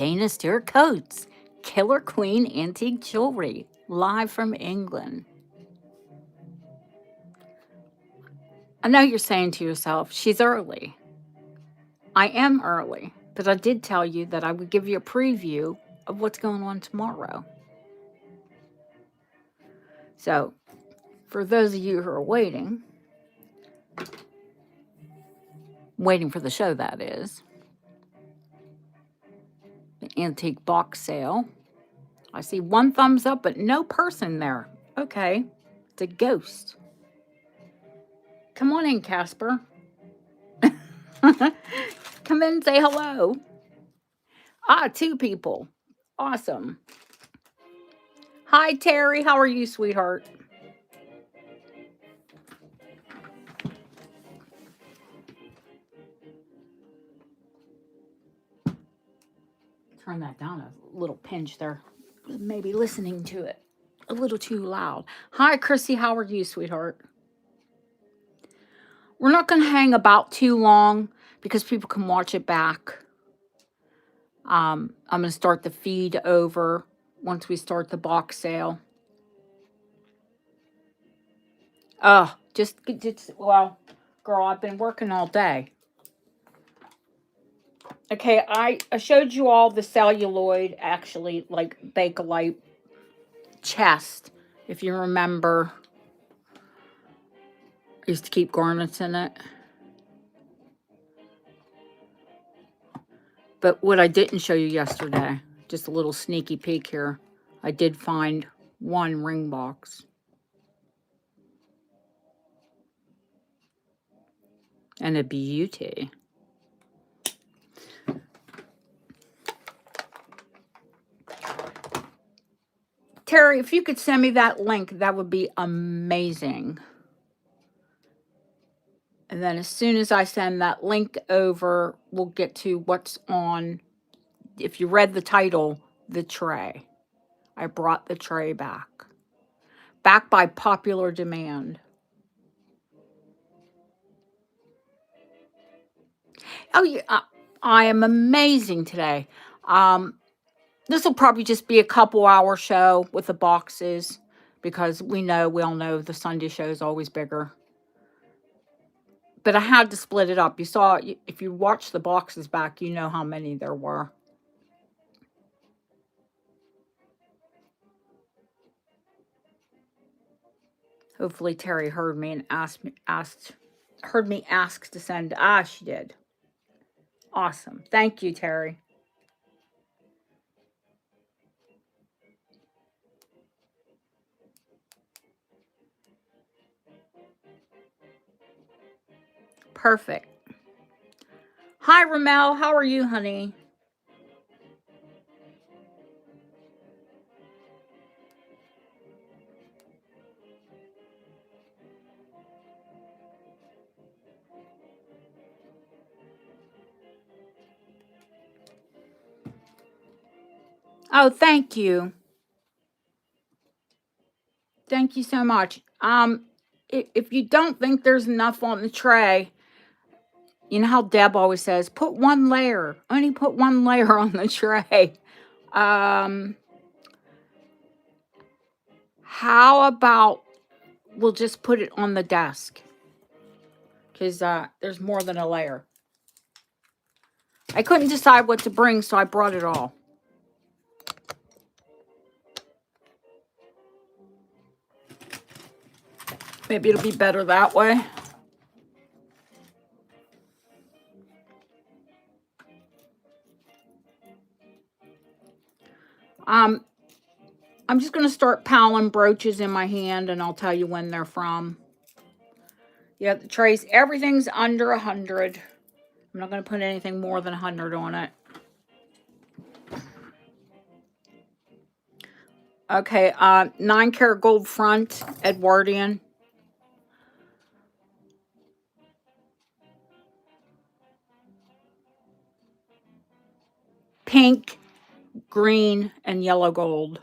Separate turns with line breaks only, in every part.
Dana Stewart Coates, Killer Queen Antique Jewelry, live from England. I know you're saying to yourself, she's early. I am early, but I did tell you that I would give you a preview of what's going on tomorrow. So, for those of you who are waiting for the show, that is, the antique box sale. I see one thumbs up, but no person there. Okay, it's a ghost. Come on in, Casper. Come in and say hello. Ah, 2 people. Awesome. Hi, Terry. How are you, sweetheart? Turn that down a little pinch there. Maybe listening to it a little too loud. Hi, Chrissy. How are you, sweetheart? We're not going to hang about too long because people can watch it back. I'm going to start the feed over once we start the box sale. Well, girl, I've been working all day. Okay, I showed you all the celluloid, actually, like Bakelite chest, if you remember. I used to keep garnets in it. But what I didn't show you yesterday, just a little sneaky peek here, I did find one ring box. And a beauty. Terry, if you could send me that link, that would be amazing. And then as soon as I send that link over, we'll get to what's on. If you read the title, the tray. I brought the tray back. Back by popular demand. Oh, yeah. I am amazing today. This will probably just be a couple-hour show with the boxes because we all know the Sunday show is always bigger. But I had to split it up. You saw, if you watch the boxes back, you know how many there were. Hopefully Terry heard me and heard me ask to send. She did. Awesome. Thank you, Terry. Perfect. Hi, Ramel. How are you, honey? Oh, thank you. Thank you so much. If you don't think there's enough on the tray, you know how Deb always says, put one layer. Only put one layer on the tray. How about we'll just put it on the desk? Because there's more than a layer. I couldn't decide what to bring, so I brought it all. Maybe it'll be better that way. I'm just going to start piling brooches in my hand, and I'll tell you when they're from. Yeah, the trays, everything's under 100. I'm not going to put anything more than 100 on it. Okay, 9 karat gold front, Edwardian. Pink, green, and yellow gold.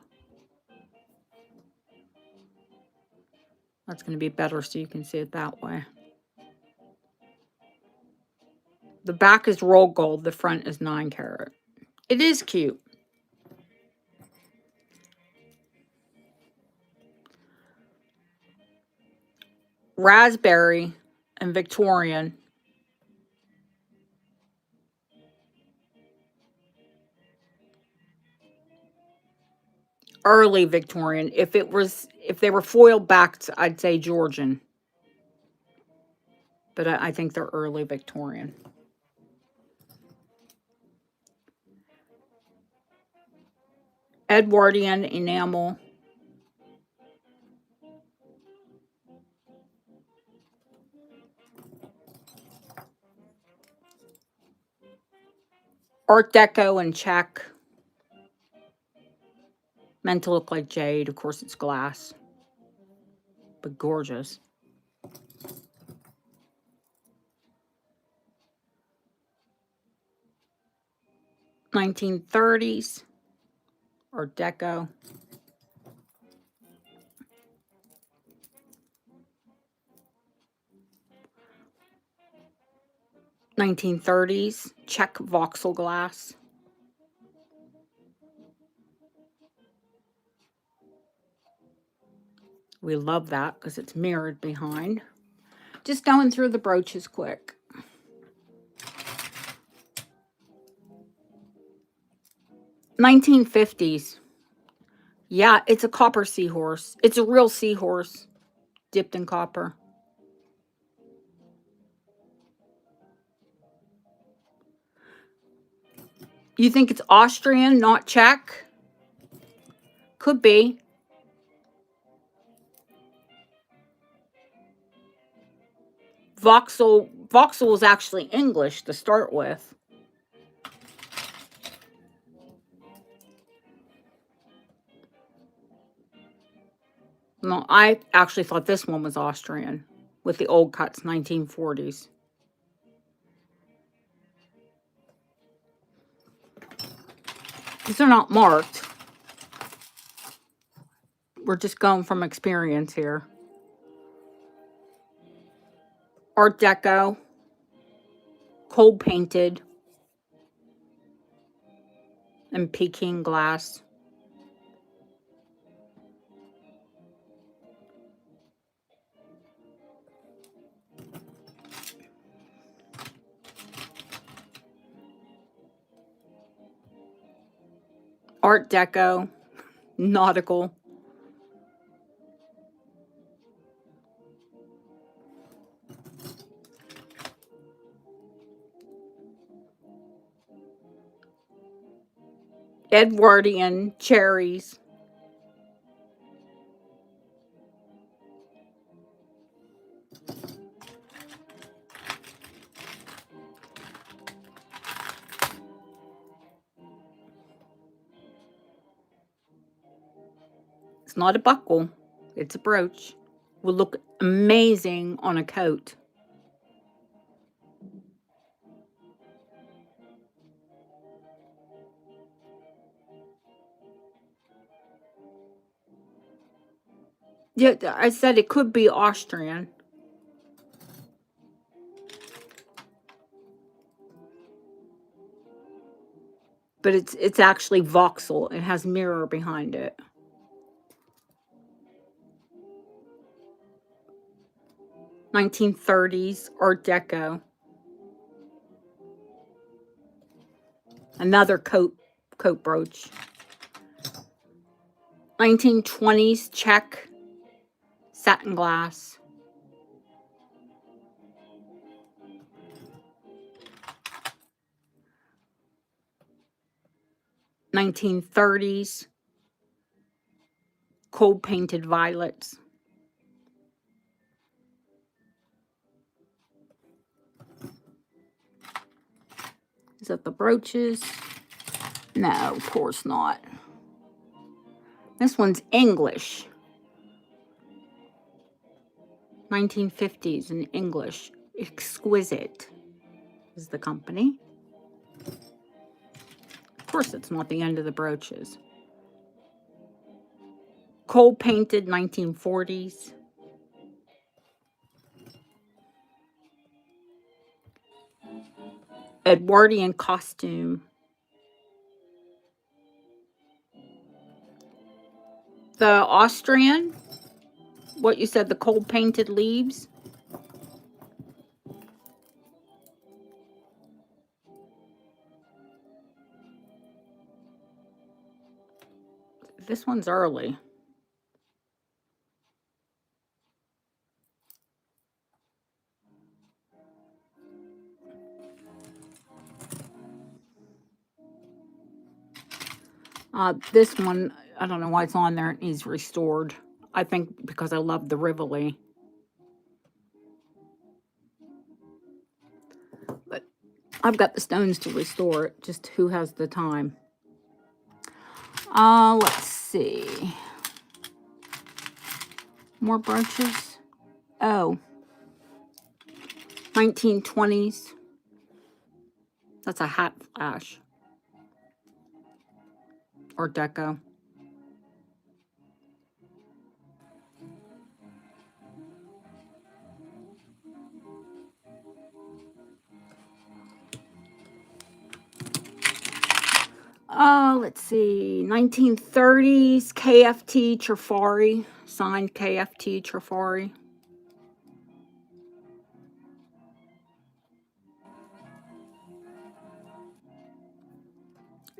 That's going to be better so you can see it that way. The back is roll gold. The front is 9 karat. It is cute. Raspberry and Victorian. Early Victorian. If they were foil backed, I'd say Georgian. But I think they're early Victorian. Edwardian enamel. Art Deco and Czech. Meant to look like jade. Of course, it's glass. But gorgeous. (1930s) Art Deco. 1930s Czech voxel glass. We love that because it's mirrored behind. Just going through the brooches quick. (1950s) Yeah, it's a copper seahorse. It's a real seahorse dipped in copper. You think it's Austrian, not Czech? Could be. Voxel was actually English to start with. No, I actually thought this one was Austrian with the old cuts, 1940s. These are not marked. We're just going from experience here. Art Deco. Cold painted. And Peking glass. Art Deco. Nautical. Edwardian cherries. It's not a buckle. It's a brooch. Will look amazing on a coat. Yeah, I said it could be Austrian. But it's actually voxel. It has mirror behind it. (1930s) Art Deco. Another coat brooch. 1920s Czech satin glass. (1930s) cold painted violets. Is that the brooches? No, of course not. This one's English. 1950s in English. Exquisite is the company. Of course, it's not the end of the brooches. Cold painted 1940s. Edwardian costume. The Austrian, what you said, the cold painted leaves. This one's early. This one, I don't know why it's on there. It needs restored. I think because I love the Rivoli. But I've got the stones to restore it. Just who has the time? Let's see. More brooches. Oh. 1920s. That's a hat flash. Or deco. Let's see. 1930s KFT Trifari. Signed KFT Trifari.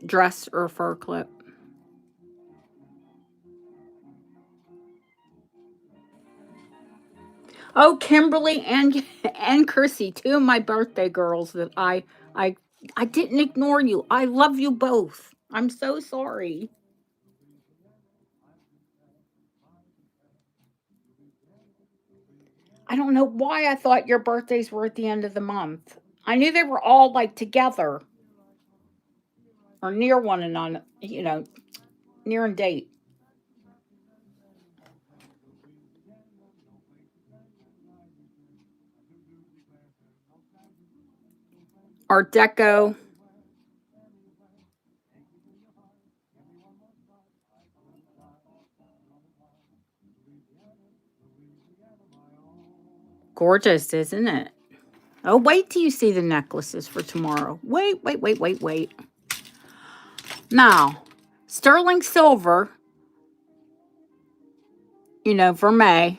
Dress or fur clip. Oh, Kimberly and Chrissy, two of my birthday girls that I didn't ignore you. I love you both. I'm so sorry. I don't know why I thought your birthdays were at the end of the month. I knew they were all like together or near one another, near in date. Art Deco. Gorgeous, isn't it? Oh, wait till you see the necklaces for tomorrow. Wait. Now, sterling silver, vermeil.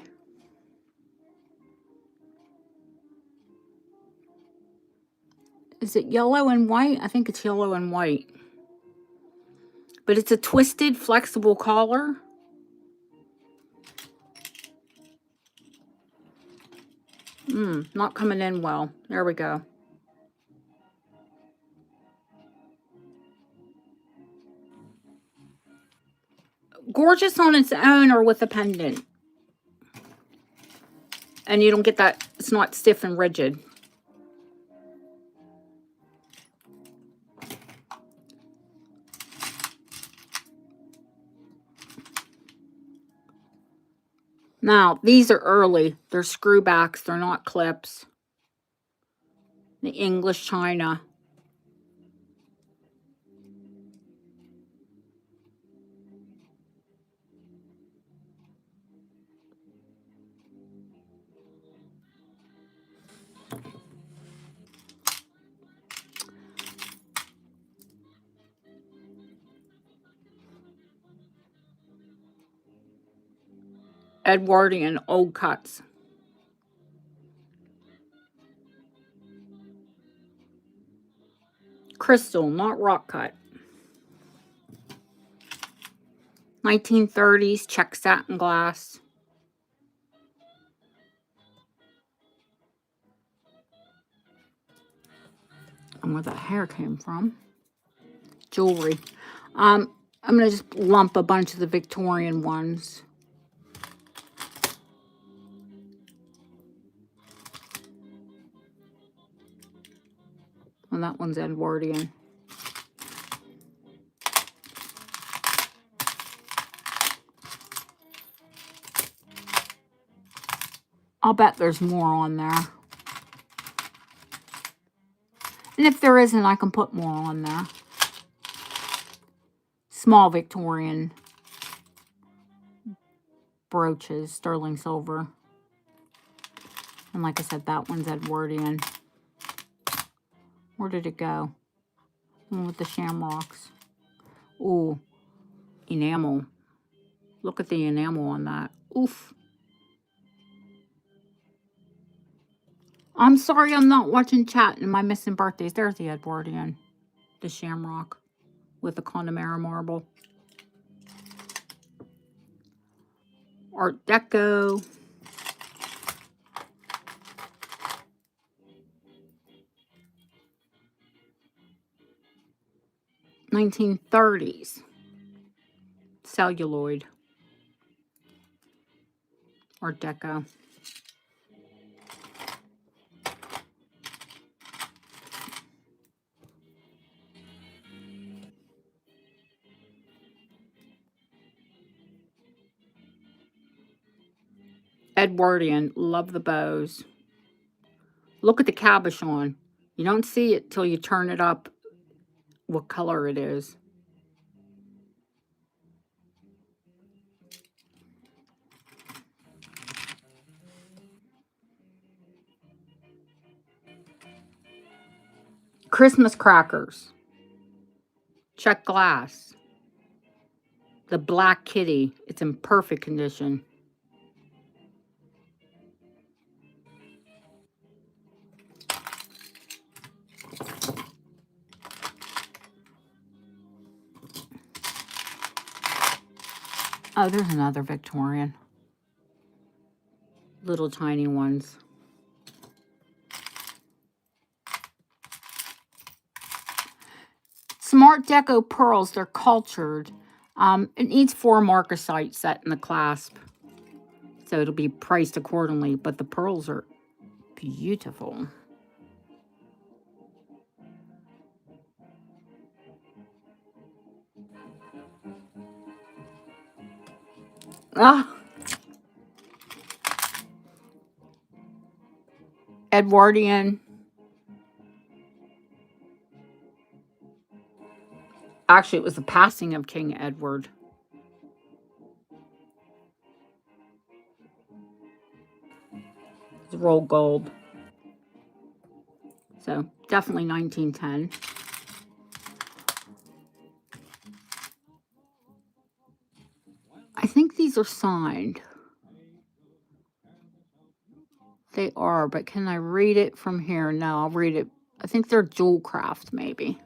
Is it yellow and white? I think it's yellow and white. But it's a twisted, flexible collar. Not coming in well. There we go. Gorgeous on its own or with a pendant. And you don't get that, it's not stiff and rigid. Now, these are early. They're screwbacks. They're not clips. The English China. Edwardian old cuts. Crystal, not rock cut. 1930s check satin glass. And where that hair came from. Jewelry. I'm going to just lump a bunch of the Victorian ones. And that one's Edwardian. I'll bet there's more on there. And if there isn't, I can put more on there. Small Victorian brooches, sterling silver. And like I said, that one's Edwardian. Where did it go? One with the shamrocks. Ooh, enamel. Look at the enamel on that. Oof. I'm sorry I'm not watching chat. Am I missing birthdays? There's the Edwardian. The Shamrock with the Connemara marble. Art Deco. (1930s) celluloid. Art Deco. Edwardian. Love the bows. Look at the cabochon. You don't see it till you turn it up what color it is. Christmas crackers. Check glass. The Black Kitty. It's in perfect condition. Oh, there's another Victorian. Little tiny ones. Smart Deco pearls. They're cultured. It needs 4 marcasite set in the clasp, so it'll be priced accordingly. But the pearls are beautiful. Ah, Edwardian. Actually, it was the passing of King Edward. It's rolled gold. So definitely 1910. I think these are signed. They are, but can I read it from here? No, I'll read it. I think they're jewel craft, maybe.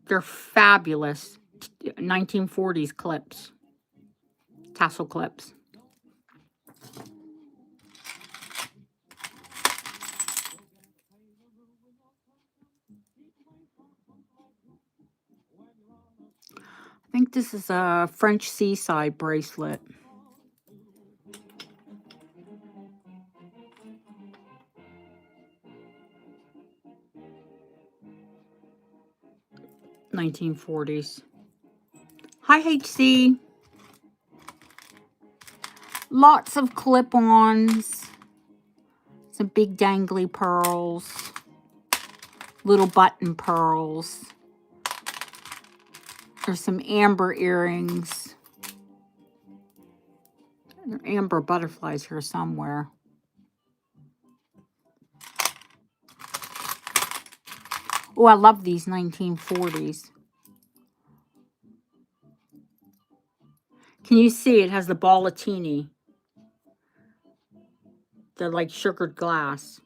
They're fabulous. 1940s clips. Tassel clips. I think this is a French seaside bracelet. (1940s). Hi, HC. Lots of clip-ons. Some big dangly pearls. Little button pearls. There's some amber earrings. There are amber butterflies here somewhere. Oh, I love these 1940s. Can you see it has the ballatini? They're like sugared glass.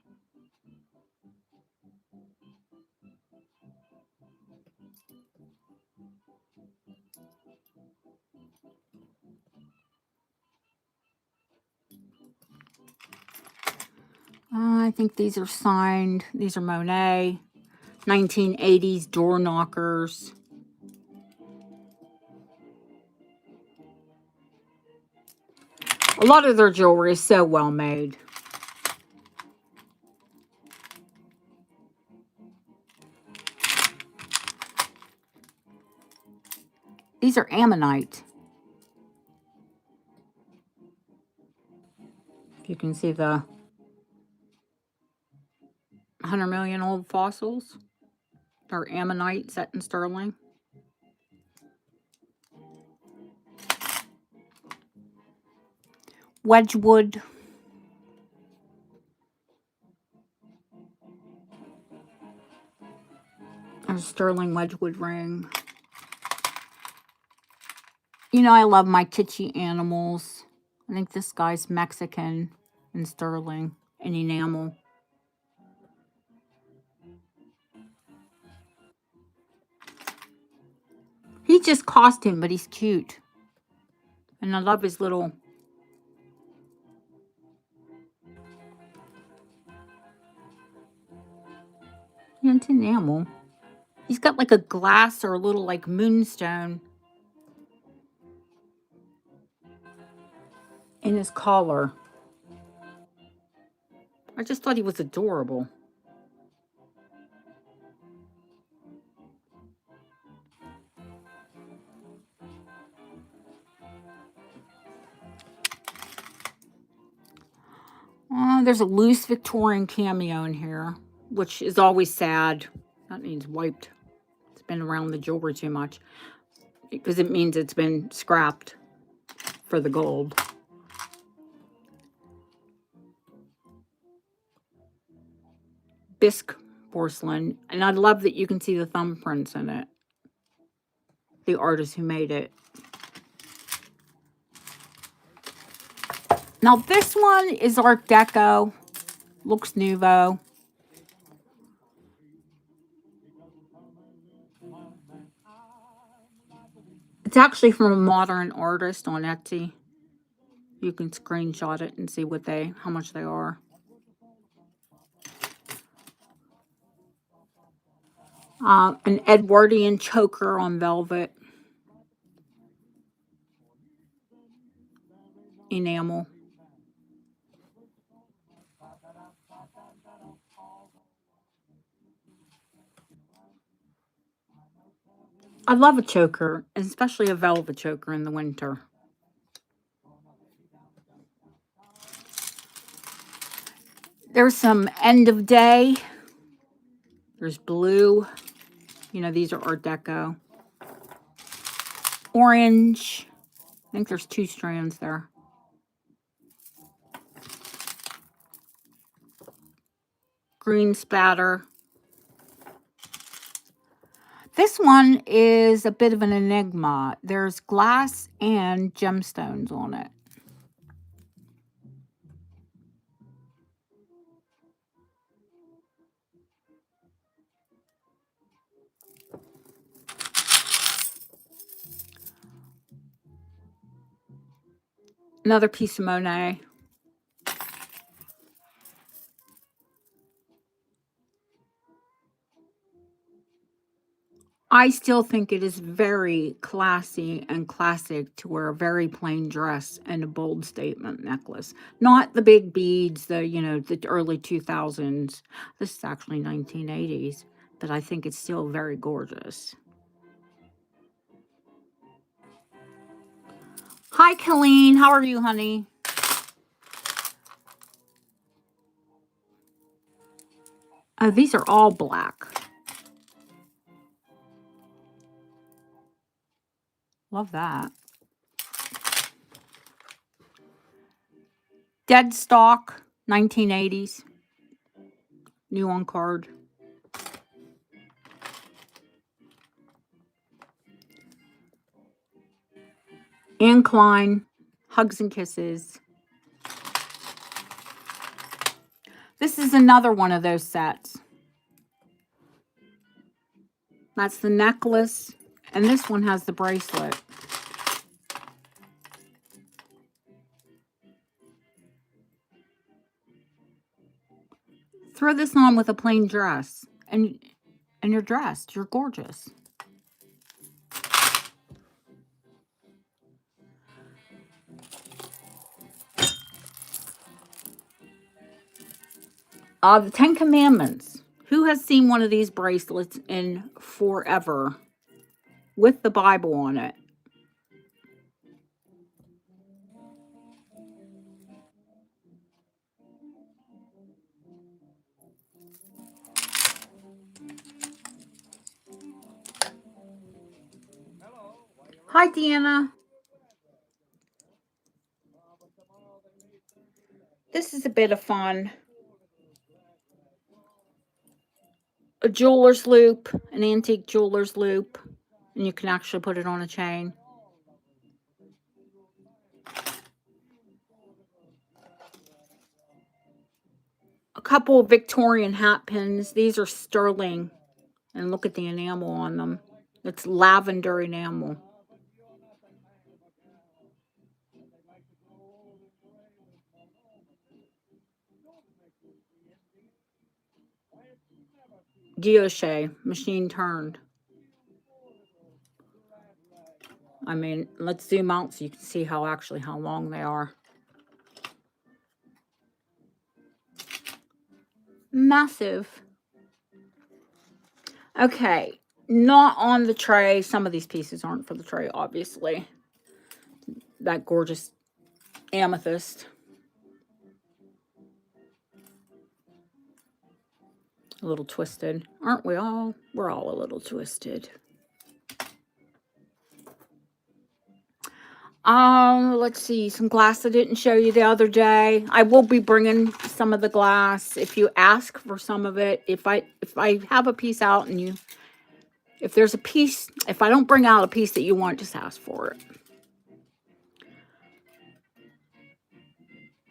I think these are signed. These are Monet. 1980s door knockers. A lot of their jewelry is so well made. These are ammonite. If you can see the 100 million old fossils. They're ammonite set in sterling. Wedgwood. A sterling Wedgwood ring. You know, I love my kitschy animals. I think this guy's Mexican and sterling and enamel. He's just costume, but he's cute. And I love his little... Yeah, it's enamel. He's got like a glass or a little like moonstone in his collar. I just thought he was adorable. There's a loose Victorian cameo in here, which is always sad. That means wiped. It's been around the jewelry too much because it means it's been scrapped for the gold. Bisque porcelain, and I love that you can see the thumbprints in it. The artist who made it. Now this one is Art Deco, looks nouveau. It's actually from a modern artist on Etsy. You can screenshot it and see how much they are. An Edwardian choker on velvet. Enamel. I love a choker, especially a velvet choker in the winter. There's some end of day. There's blue. You know, these are Art Deco. Orange. I think there's 2 strands there. Green spatter. This one is a bit of an enigma. There's glass and gemstones on it. Another piece of Monet. I still think it is very classy and classic to wear a very plain dress and a bold statement necklace. Not the big beads, the early 2000s. This is actually 1980s, but I think it's still very gorgeous. Hi, Colleen. How are you, honey? Oh, these are all black. Love that. Dead stock, 1980s. New on card. Anne Klein, Hugs and Kisses. This is another one of those sets. That's the necklace, and this one has the bracelet. Throw this on with a plain dress, and you're dressed. You're gorgeous. The 10 Commandments. Who has seen one of these bracelets in forever with the Bible on it? Hi, Deanna. This is a bit of fun. A jeweler's loop, an antique jeweler's loop, and you can actually put it on a chain. a couple of Victorian hat pins. These are sterling. And look at the enamel on them. It's lavender enamel. Guilloche, machine turned. I mean, let's zoom out so you can see how long they are. Massive. Okay, not on the tray. Some of these pieces aren't for the tray, obviously. That gorgeous amethyst. A little twisted. Aren't we all? We're all a little twisted. Let's see, some glass I didn't show you the other day. I will be bringing some of the glass if you ask for some of it. If I have a piece out and if there's a piece, if I don't bring out a piece that you want, just ask for it.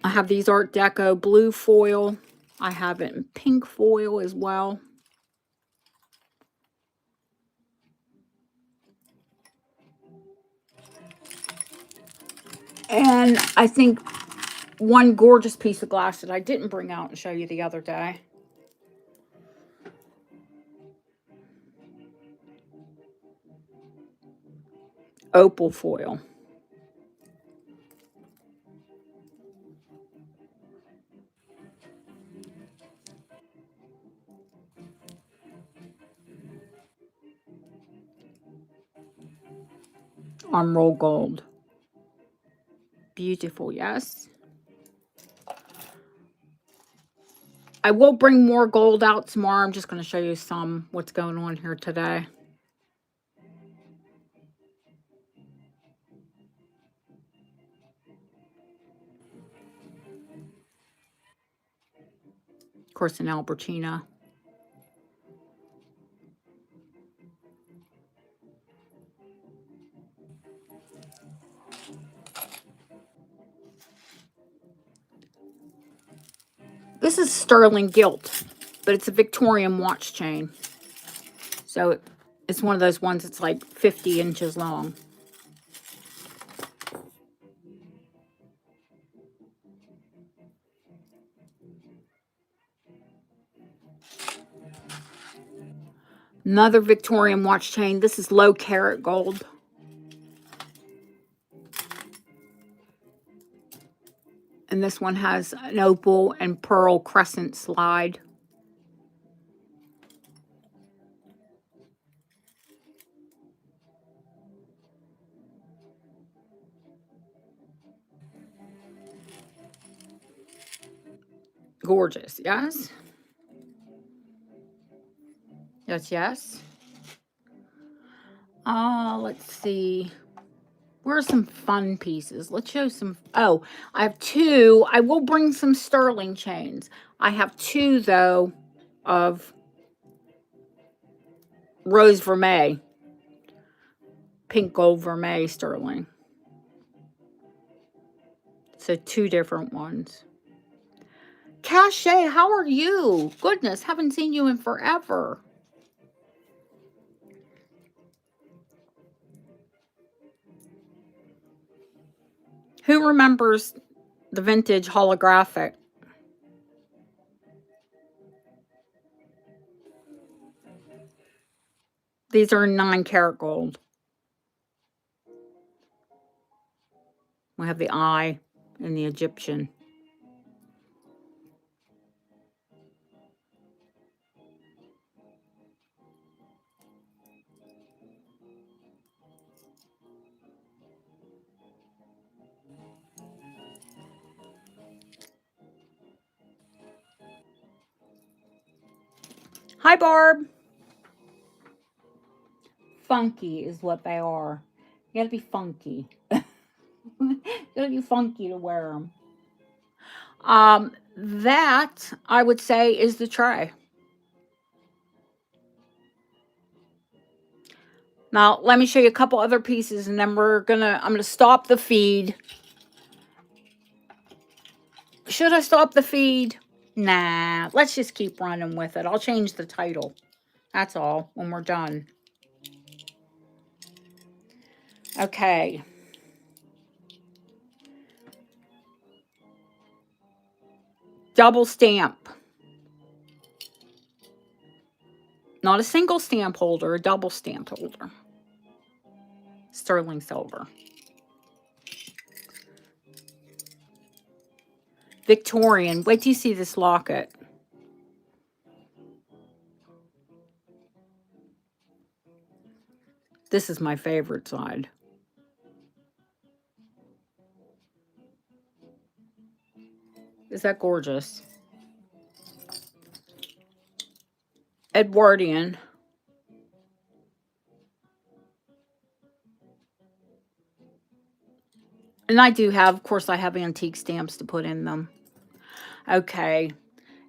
I have these Art Deco blue foil. I have it in pink foil as well. And I think one gorgeous piece of glass that I didn't bring out and show you the other day. Opal foil. Emerald gold. Beautiful, yes. I will bring more gold out tomorrow. I'm just going to show you what's going on here today. Of course, an Albertina. This is sterling gilt, but it's a Victorian watch chain. So it's one of those ones that's like 50 inches long. Another Victorian watch chain. This is low carat gold. And this one has an opal and pearl crescent slide. Gorgeous, yes? Yes, yes. Let's see. Where are some fun pieces? Let's show some. Oh, I have two. I will bring some sterling chains. I have two, though, of rose vermeil. Pink gold vermeil sterling. So two different ones. Cachet, how are you? Goodness, haven't seen you in forever. Who remembers the vintage holographic? These are 9 karat gold. We have the eye and the Egyptian. Hi, Barb. Funky is what they are. You gotta be funky. You gotta be funky to wear them. That, I would say, is the tray. Now, let me show you a couple other pieces, and then I'm gonna stop the feed. Should I stop the feed? Nah, let's just keep running with it. I'll change the title. That's all when we're done. Okay. Double stamp. Not a single stamp holder, a double stamp holder. Sterling silver. Victorian. Wait till you see this locket. This is my favorite side. Is that gorgeous? Edwardian. And I do have, of course, I have antique stamps to put in them. Okay.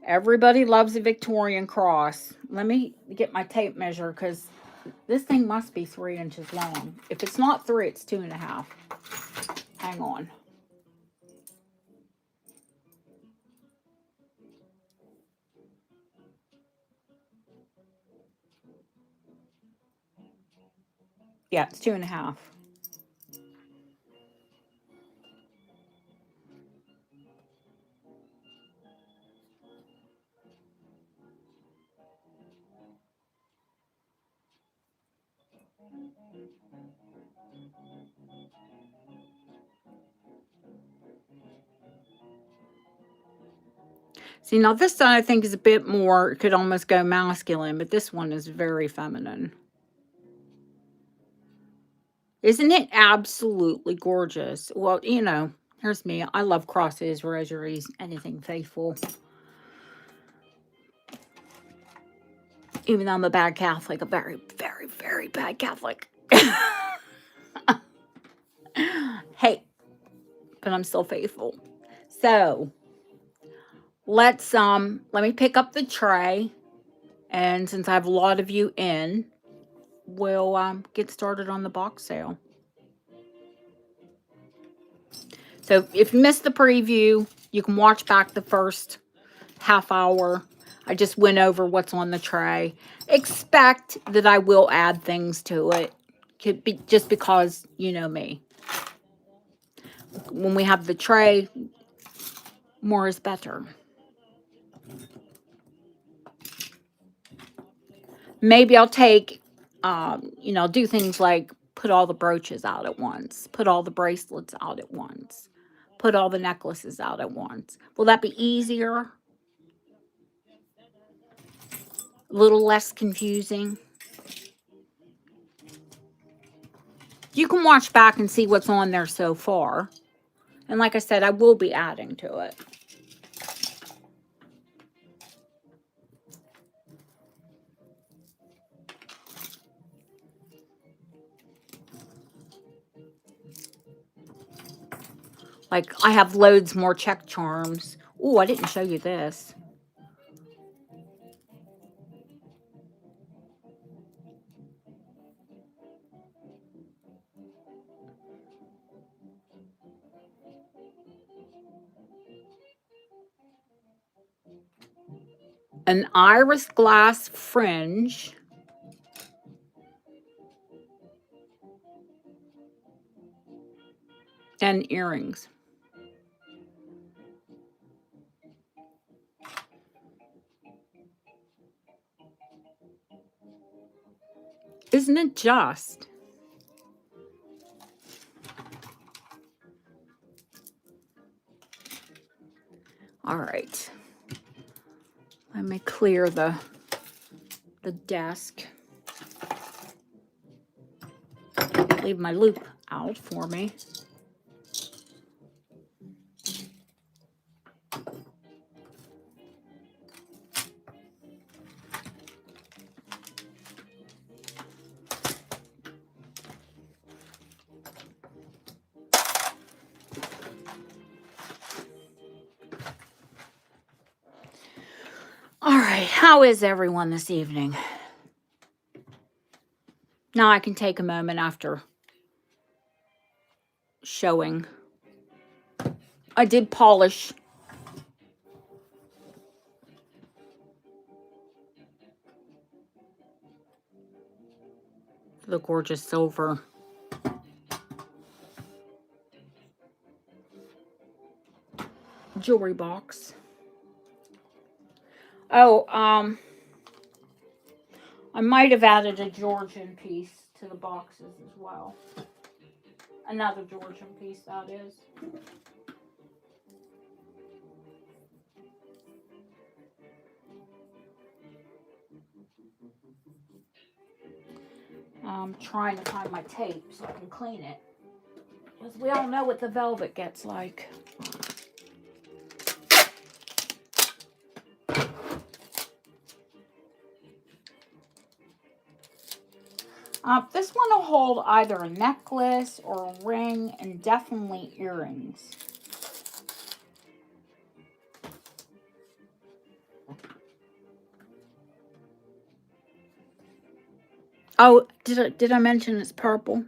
Everybody loves a Victorian cross. Let me get my tape measure because this thing must be 3 inches long. If it's not 3, it's 2.5. Hang on. Yeah, it's 2.5. See, now this one I think is a bit more, it could almost go masculine, but this one is very feminine. Isn't it absolutely gorgeous? Well, you know, here's me. I love crosses, rosaries, anything faithful. Even though I'm a bad Catholic, a very, very, very bad Catholic. Hey, but I'm still faithful. So let me pick up the tray, and since I have a lot of you in, we'll get started on the box sale. So if you missed the preview, you can watch back the first half hour. I just went over what's on the tray. Expect that I will add things to it, just because you know me. When we have the tray, more is better. Maybe I'll take, do things like put all the brooches out at once, put all the bracelets out at once, put all the necklaces out at once. Will that be easier? A little less confusing? You can watch back and see what's on there so far. And like I said, I will be adding to it. Like, I have loads more check charms. Oh, I didn't show you this. An iris glass fringe. And earrings. Isn't it just? All right. Let me clear the desk. Leave my loop out for me. All right, how is everyone this evening? Now I can take a moment after showing. I did polish The gorgeous silver. Jewelry box. Oh, I might have added a Georgian piece to the boxes as well. Another Georgian piece, that is. I'm trying to find my tape so I can clean it. Because we all know what the velvet gets like. This one will hold either a necklace or a ring and definitely earrings. Oh, did I mention it's purple?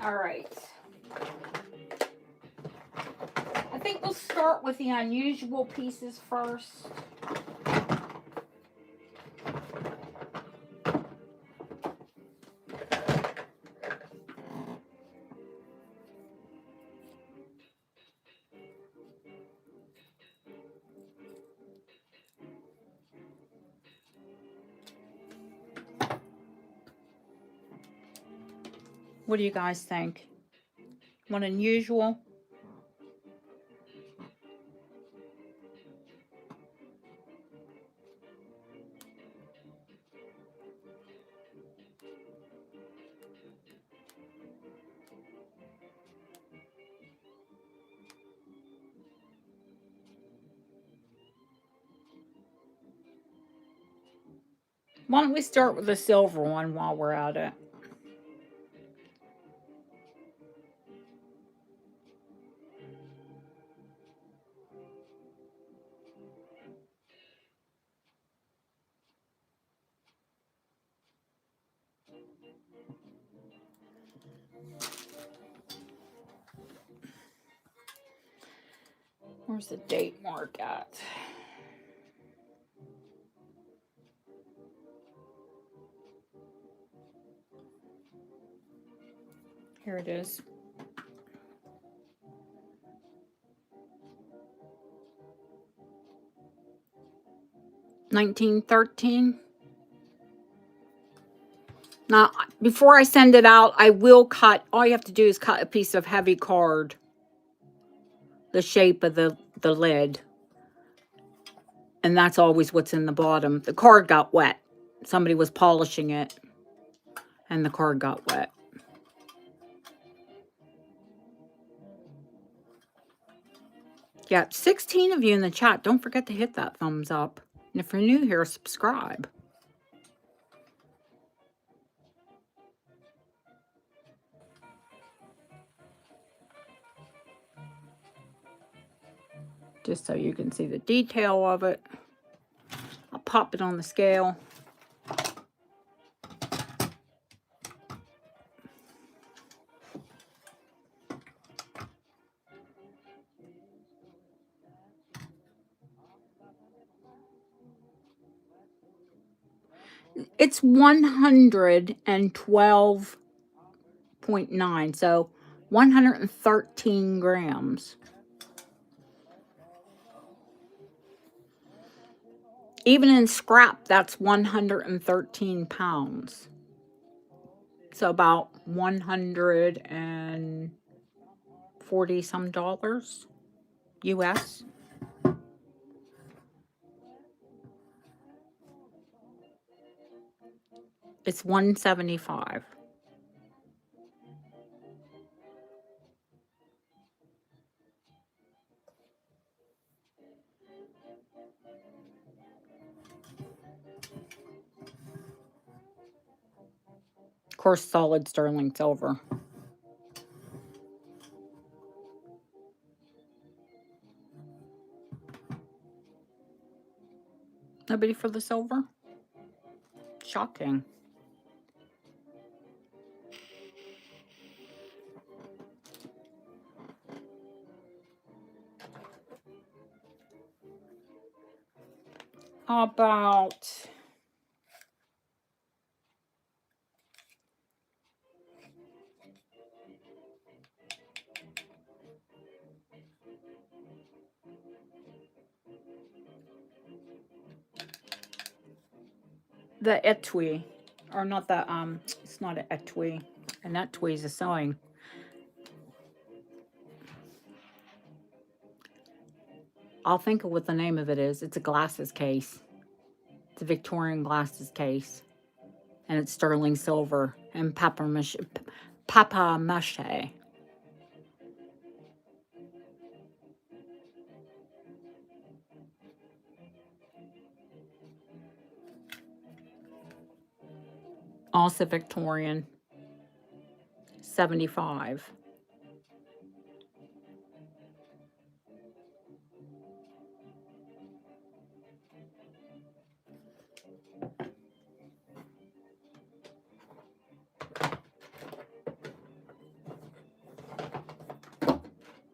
All right. I think we'll start with the unusual pieces first. What do you guys think? One unusual? Why don't we start with the silver one while we're at it? Where's the date mark at? Here it is. $19.13. Now, before I send it out, I will cut. All you have to do is cut a piece of heavy card, the shape of the lid. And that's always what's in the bottom. The card got wet. Somebody was polishing it, and the card got wet. Yeah, 16 of you in the chat. Don't forget to hit that thumbs up. And if you're new here, subscribe. Just so you can see the detail of it. I'll pop it on the scale. It's 112.9, so 113 grams. Even in scrap, that's 113 pounds. So about 140 some dollars US. It's 175. course, solid sterling silver. Nobody for the silver? Shocking. How about the etui? Or not the, it's not an etui. An etui is a sewing. I'll think of what the name of it is. It's a glasses case. It's a Victorian glasses case. And it's sterling silver and papier-mâché. Also Victorian. 75.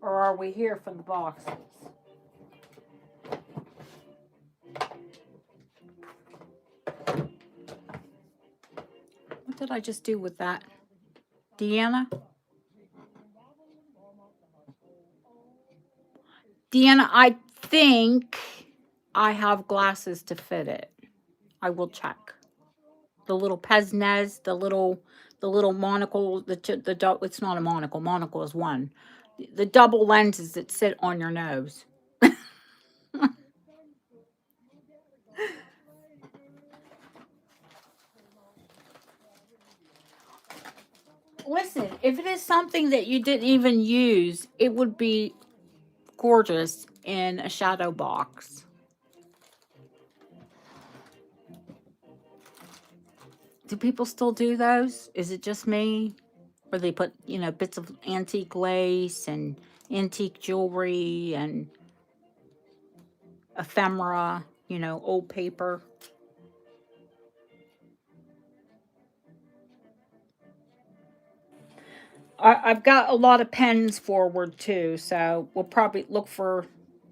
Or are we here for the boxes? What did I just do with that? Deanna? Deanna, I think I have glasses to fit it. I will check. The little Pesnez, the little monocle, it's not a monocle. Monocle is one. The double lenses that sit on your nose. Listen, if it is something that you didn't even use, it would be gorgeous in a shadow box. Do people still do those? Is it just me? Where they put, bits of antique lace and antique jewelry and ephemera, old paper. I've got a lot of pens forward too, so we'll probably look for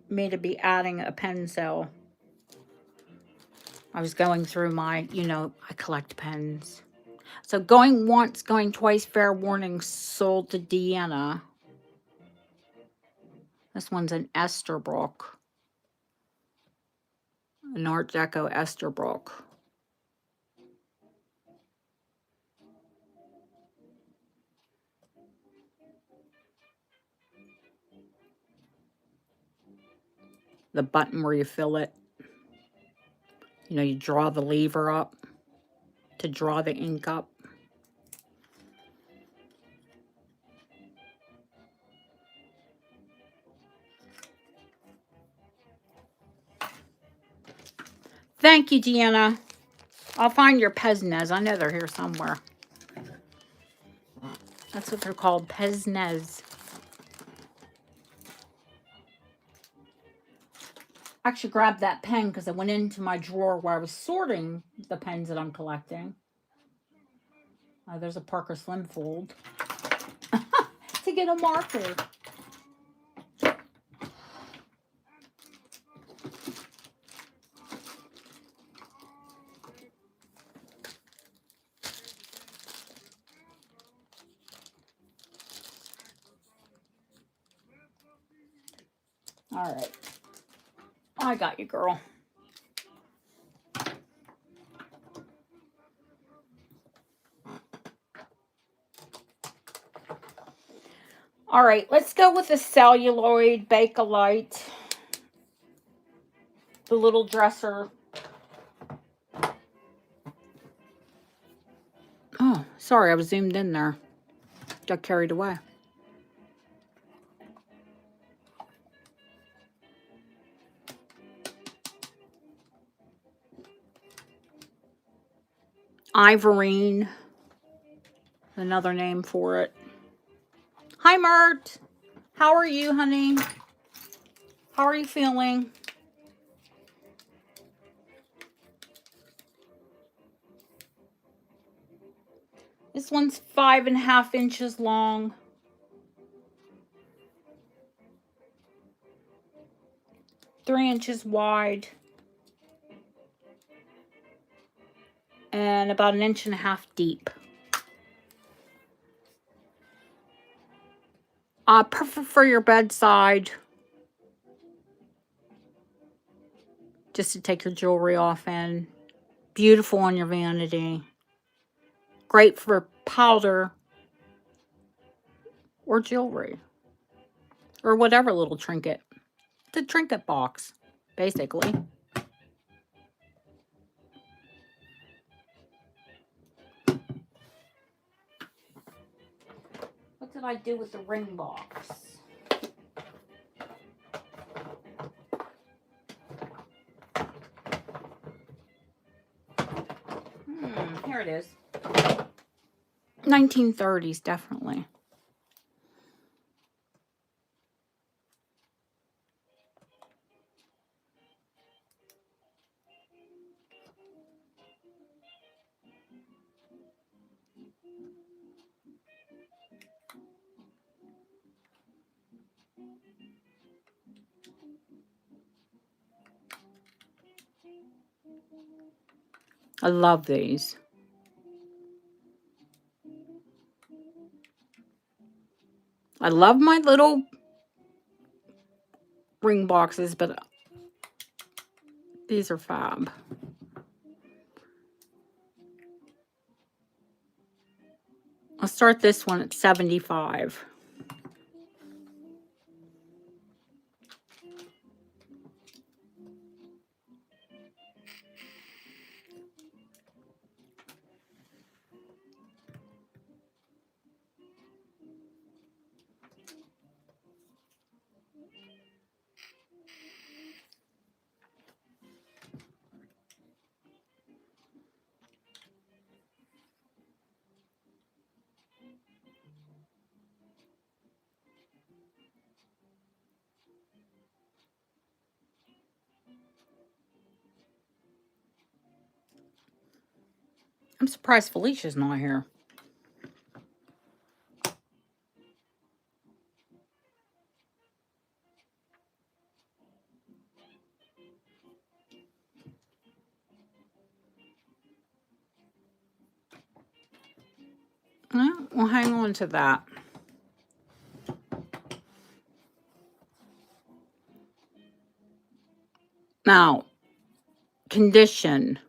me to be adding a pen sale. I was going through my, I collect pens. So going once, going twice, fair warning, sold to Deanna. This one's an Esterbrook. An Art Deco Esterbrook. The button where you fill it. You draw the lever up to draw the ink up. Thank you, Deanna. I'll find your Pesnez. I know they're here somewhere. That's what they're called, Pesnez. I actually grabbed that pen because I went into my drawer where I was sorting the pens that I'm collecting. There's a Parker Slim Fold to get a marker. All right. I got you, girl. All right, let's go with the celluloid Bakelite. The little dresser. Oh, sorry, I was zoomed in there. Got carried away. Ivorine. Another name for it. Hi, Mert. How are you, honey? How are you feeling? This one's 5.5 inches long. 3 inches wide. And about 1.5 inches deep. Perfect for your bedside. Just to take your jewelry off in. Beautiful on your vanity. Great for powder or jewelry. Or whatever little trinket. It's a trinket box, basically. What did I do with the ring box? Here it is. 1930s, definitely. I love these. I love my little ring boxes, but these are fab. I'll start this one at 75. I'm surprised Felicia's not here. We'll hang on to that. Now, condition.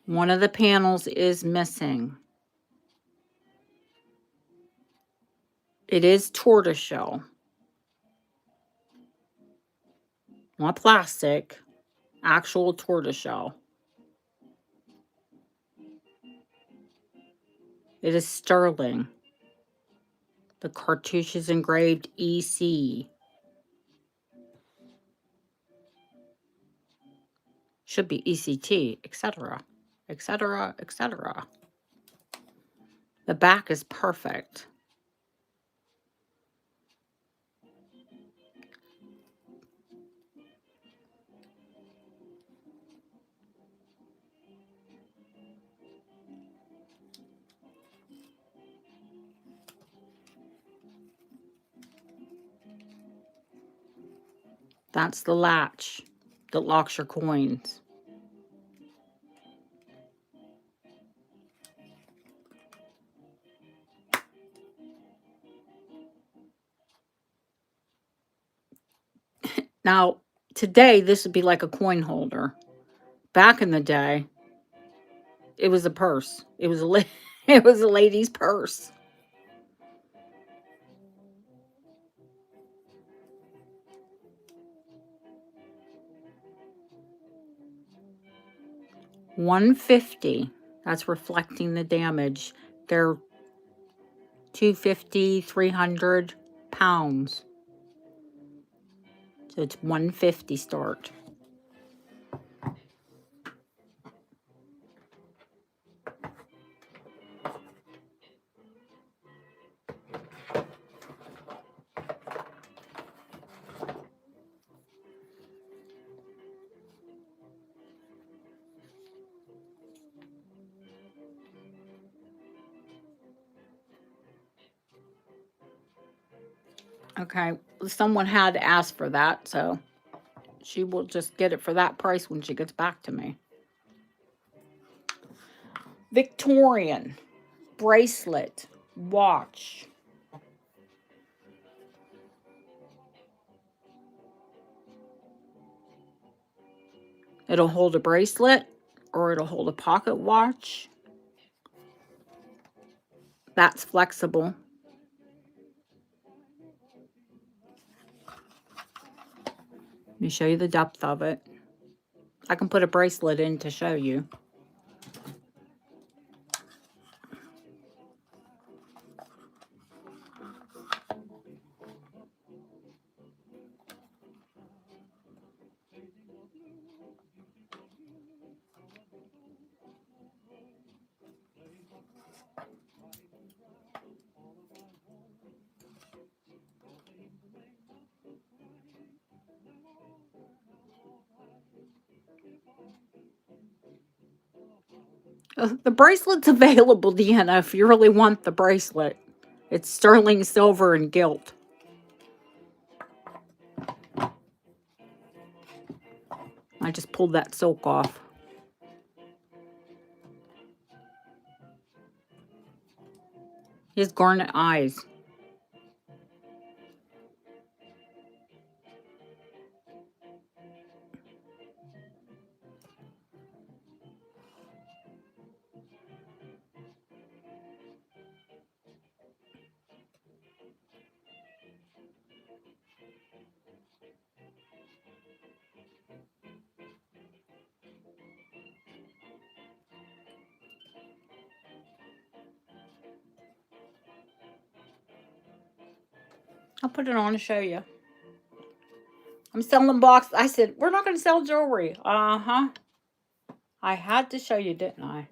One of the panels is missing. It is tortoiseshell. Not plastic. Actual tortoiseshell. It is sterling. The cartouche is engraved EC. Should be ECT, etc., etc., etc. The back is perfect. That's the latch that locks your coins. Now, today, this would be like a coin holder. Back in the day, it was a purse. It was it was a lady's purse. $150. That's reflecting the damage. They're 250, 300 pounds. So it's $150 start. Okay, someone had to ask for that, so she will just get it for that price when she gets back to me. Victorian bracelet watch. It'll hold a bracelet or it'll hold a pocket watch. That's flexible. Let me show you the depth of it. I can put a bracelet in to show you. The bracelet's available, Deanna, if you really want the bracelet. It's sterling silver and gilt. I just pulled that silk off. He has garnet eyes. I'll put it on to show you. I'm selling boxes. I said, we're not going to sell jewelry. Uh-huh. I had to show you, didn't I?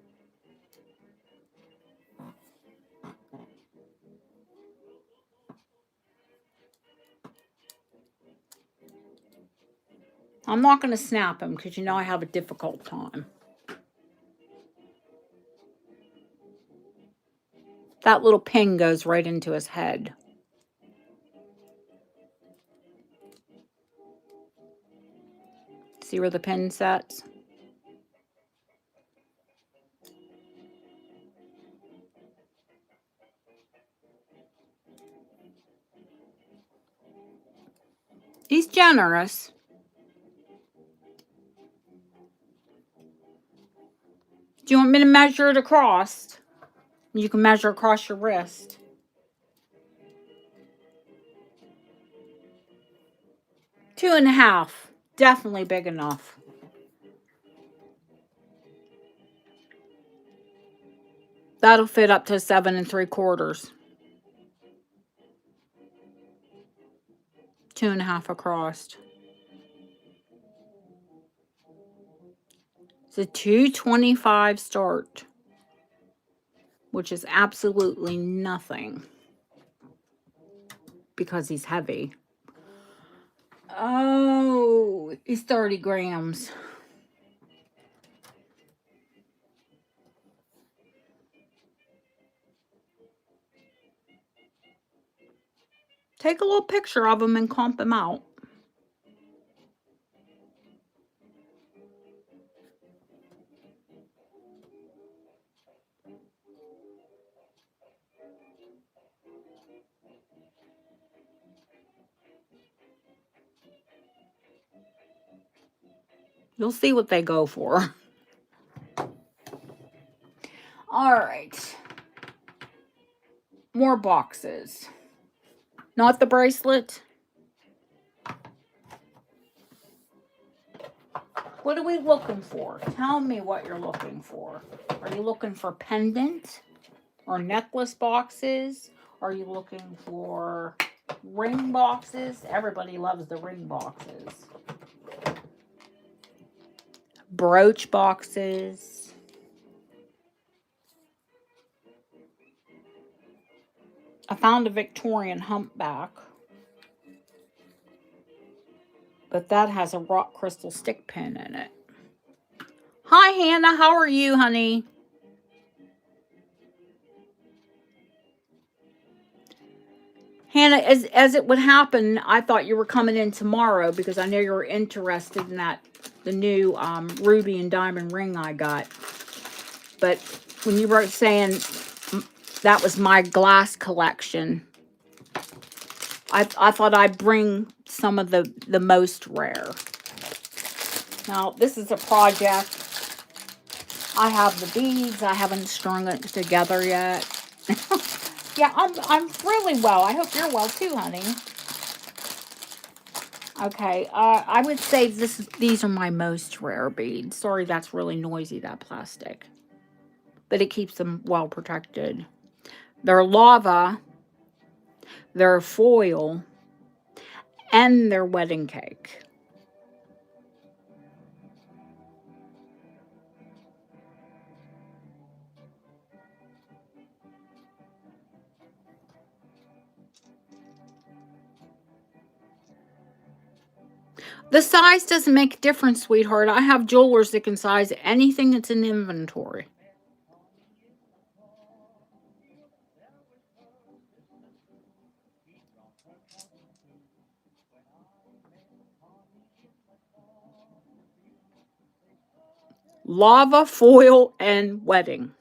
I'm not going to snap him because you know I have a difficult time. That little pin goes right into his head. See where the pin sets? He's generous. Do you want me to measure it across? You can measure across your wrist. 2.5. Definitely big enough. That'll fit up to 7 3/4. 2.5 across. It's a 225 start, which is absolutely nothing because he's heavy. Oh, he's 30 grams. Take a little picture of him and comp him out. You'll see what they go for. All right. More boxes. Not the bracelet. What are we looking for? Tell me what you're looking for. Are you looking for pendant or necklace boxes? Are you looking for ring boxes? Everybody loves the ring boxes. Brooch boxes. I found a Victorian humpback, but that has a rock crystal stick pin in it. Hi, Hannah. How are you, honey? Hannah, as it would happen, I thought you were coming in tomorrow because I know you were interested in the new ruby and diamond ring I got. But when you were saying that was my glass collection, I thought I'd bring some of the most rare. Now, this is a project. I have the beads. I haven't strung it together yet. Yeah, I'm really well. I hope you're well too, honey. Okay, I would say these are my most rare beads. Sorry, that's really noisy, that plastic. But it keeps them well protected. They're lava, they're foil, and they're wedding cake. The size doesn't make a difference, sweetheart. I have jewelers that can size anything that's in inventory. Lava, foil, and wedding.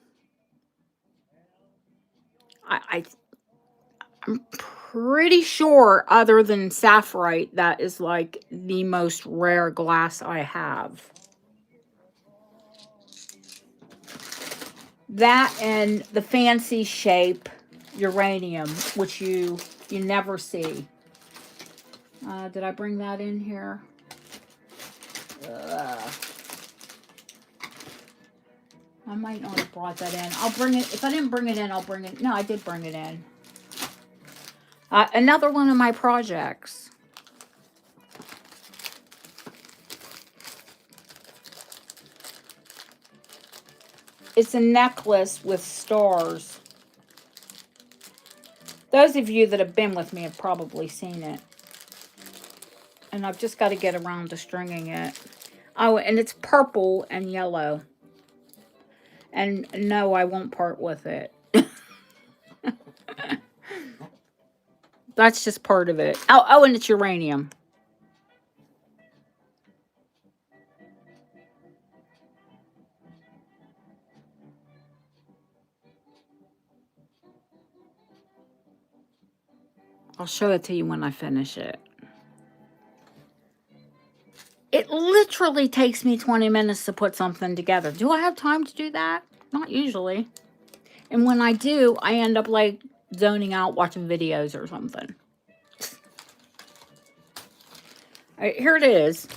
I'm pretty sure, other than sapphirite, that is like the most rare glass I have. That and the fancy shape uranium, which you never see. Did I bring that in here? I might not have brought that in. I'll bring it. If I didn't bring it in, I'll bring it. No, I did bring it in. Another one of my projects. It's a necklace with stars. Those of you that have been with me have probably seen it. And I've just got to get around to stringing it. Oh, and it's purple and yellow. And no, I won't part with it. That's just part of it. Oh, and it's uranium. I'll show it to you when I finish it. It literally takes me 20 minutes to put something together. Do I have time to do that? Not usually. And when I do, I end up like zoning out watching videos or something. All right, here it is.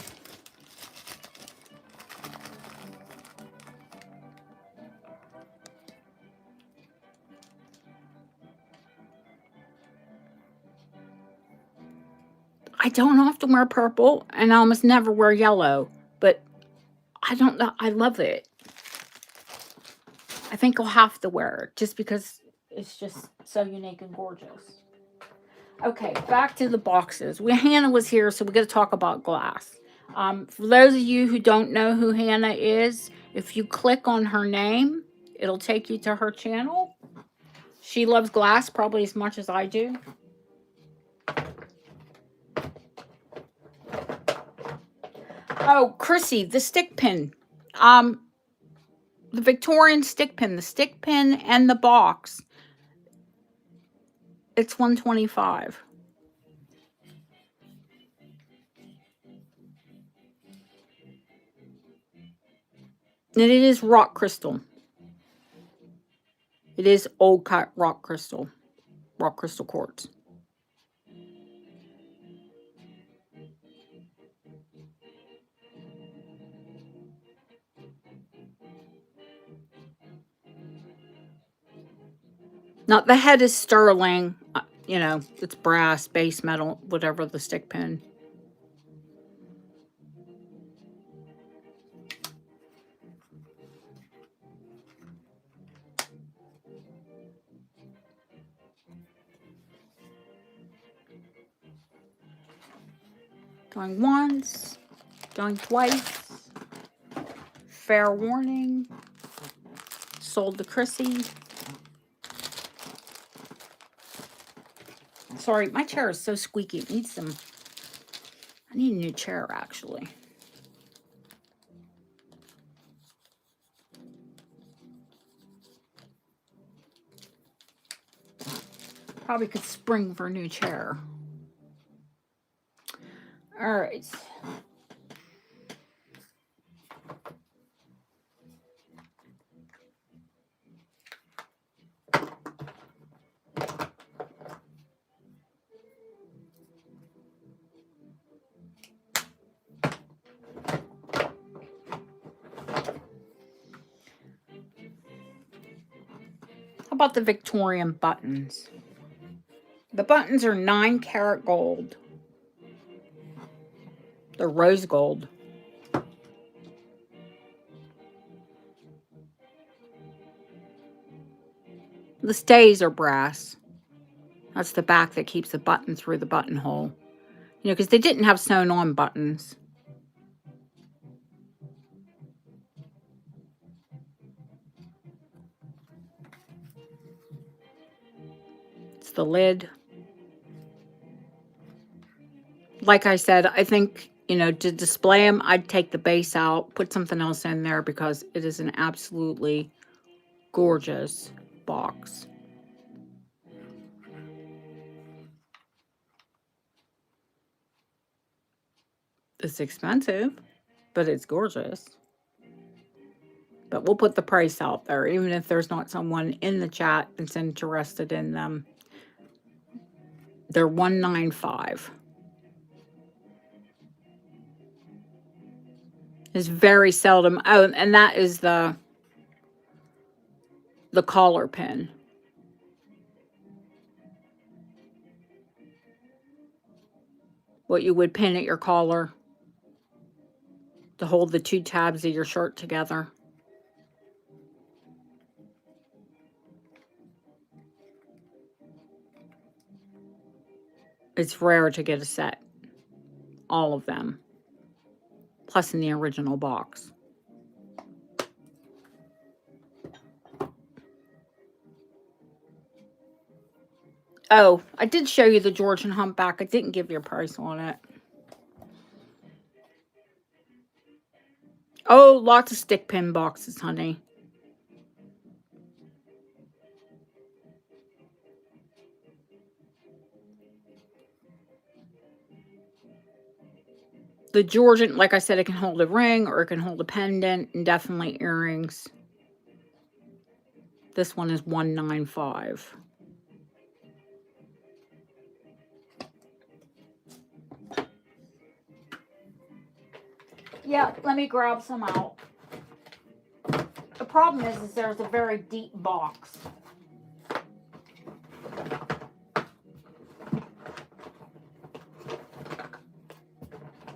I don't often wear purple, and I almost never wear yellow, but I don't know. I love it. I think I'll have to wear it just because it's just so unique and gorgeous. Okay, back to the boxes. Hannah was here, so we're going to talk about glass. For those of you who don't know who Hannah is, if you click on her name, it'll take you to her channel. She loves glass probably as much as I do. Oh, Chrissy, the stick pin. The Victorian stick pin. The stick pin and the box. It's $125. And it is rock crystal. It is old cut rock crystal quartz. Now, the head is sterling. You know, it's brass, base metal, whatever the stick pin. Going once, going twice. Fair warning. Sold to Chrissy. Sorry, my chair is so squeaky. It needs some... I need a new chair, actually. Probably could spring for a new chair. All right. How about the Victorian buttons? The buttons are 9-karat gold. They're rose gold. The stays are brass. That's the back that keeps the button through the buttonhole. You know, because they didn't have sewn-on buttons. It's the lid. Like I said, I think, you know, to display them, I'd take the base out, put something else in there because it is an absolutely gorgeous box. It's expensive, but it's gorgeous. But we'll put the price out there, even if there's not someone in the chat that's interested in them. They're $195. It's very seldom. Oh, and that is the collar pin. What you would pin at your collar to hold the 2 tabs of your shirt together. It's rare to get a set. All of them. Plus in the original box. Oh, I did show you the Georgian Humpback. I didn't give you a price on it. Oh, lots of stick pin boxes, honey. The Georgian, like I said, it can hold a ring or it can hold a pendant and definitely earrings. This one is $195. Yeah, let me grab some out. The problem is there's a very deep box.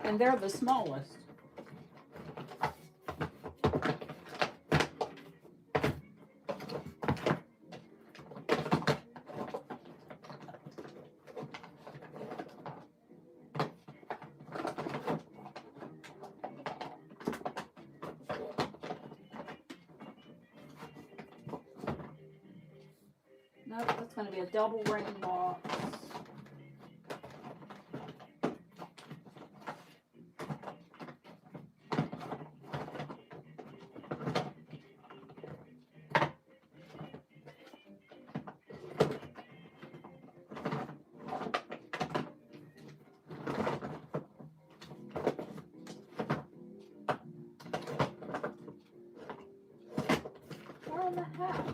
And they're the smallest. Nope, that's going to be a double ring box. Where in the heck?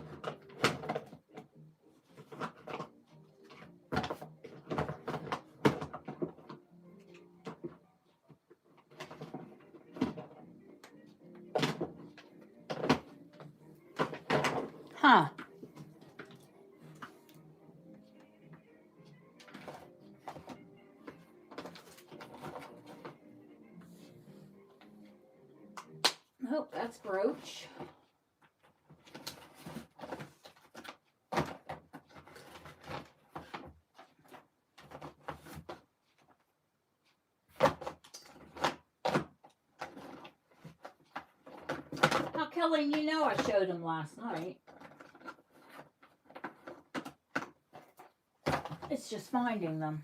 Huh. Nope, that's brooch. Now, Kelly, you know I showed him last night. It's just finding them.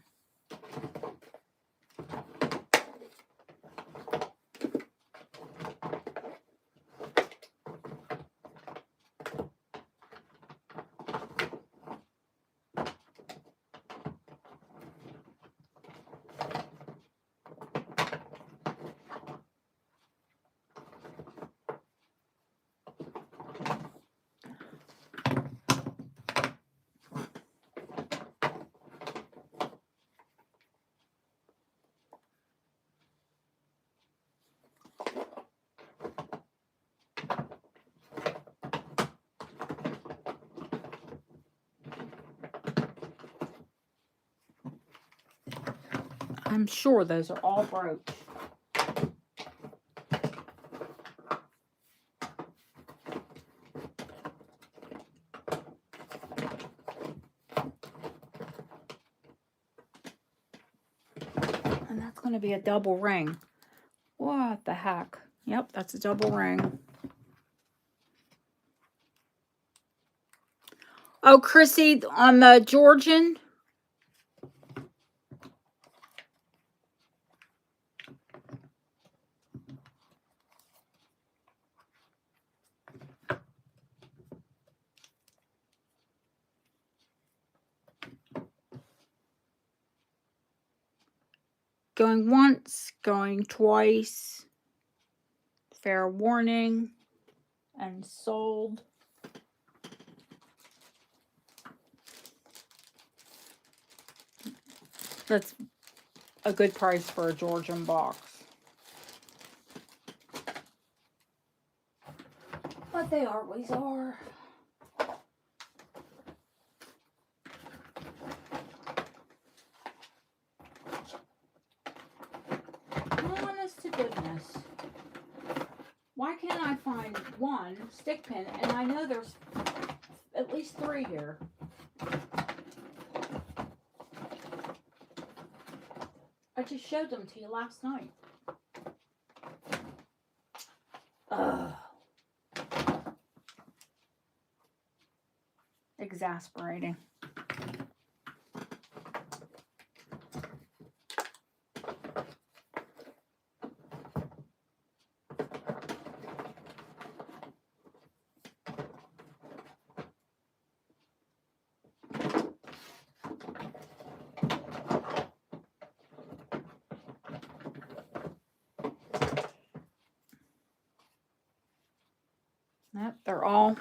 I'm sure those are all broached. And that's going to be a double ring. What the heck? Yep, that's a double ring. Oh, Chrissy, on the Georgian, going once, going twice, fair warning, and sold. That's a good price for a Georgian box. But they always are. Honest to goodness. Why can't I find one stick pin? And I know there's at least 3 here. I just showed them to you last night. Ugh. Exasperating. Yep, they're all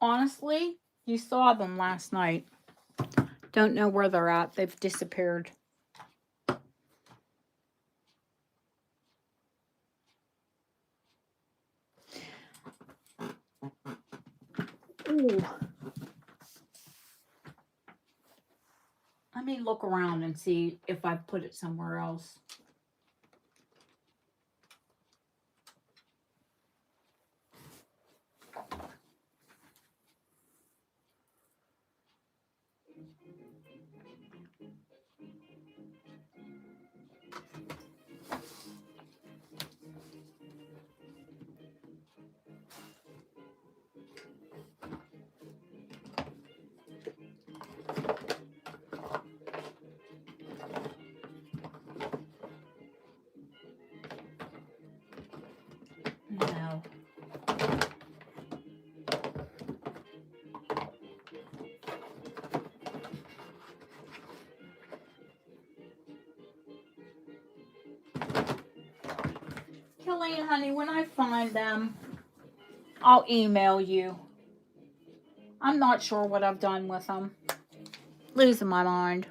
honestly, you saw them last night. Don't know where they're at. They've disappeared. Ooh. Let me look around and see if I've put it somewhere else. No. Killeen, honey, when I find them, I'll email you. I'm not sure what I've done with them. Losing my mind.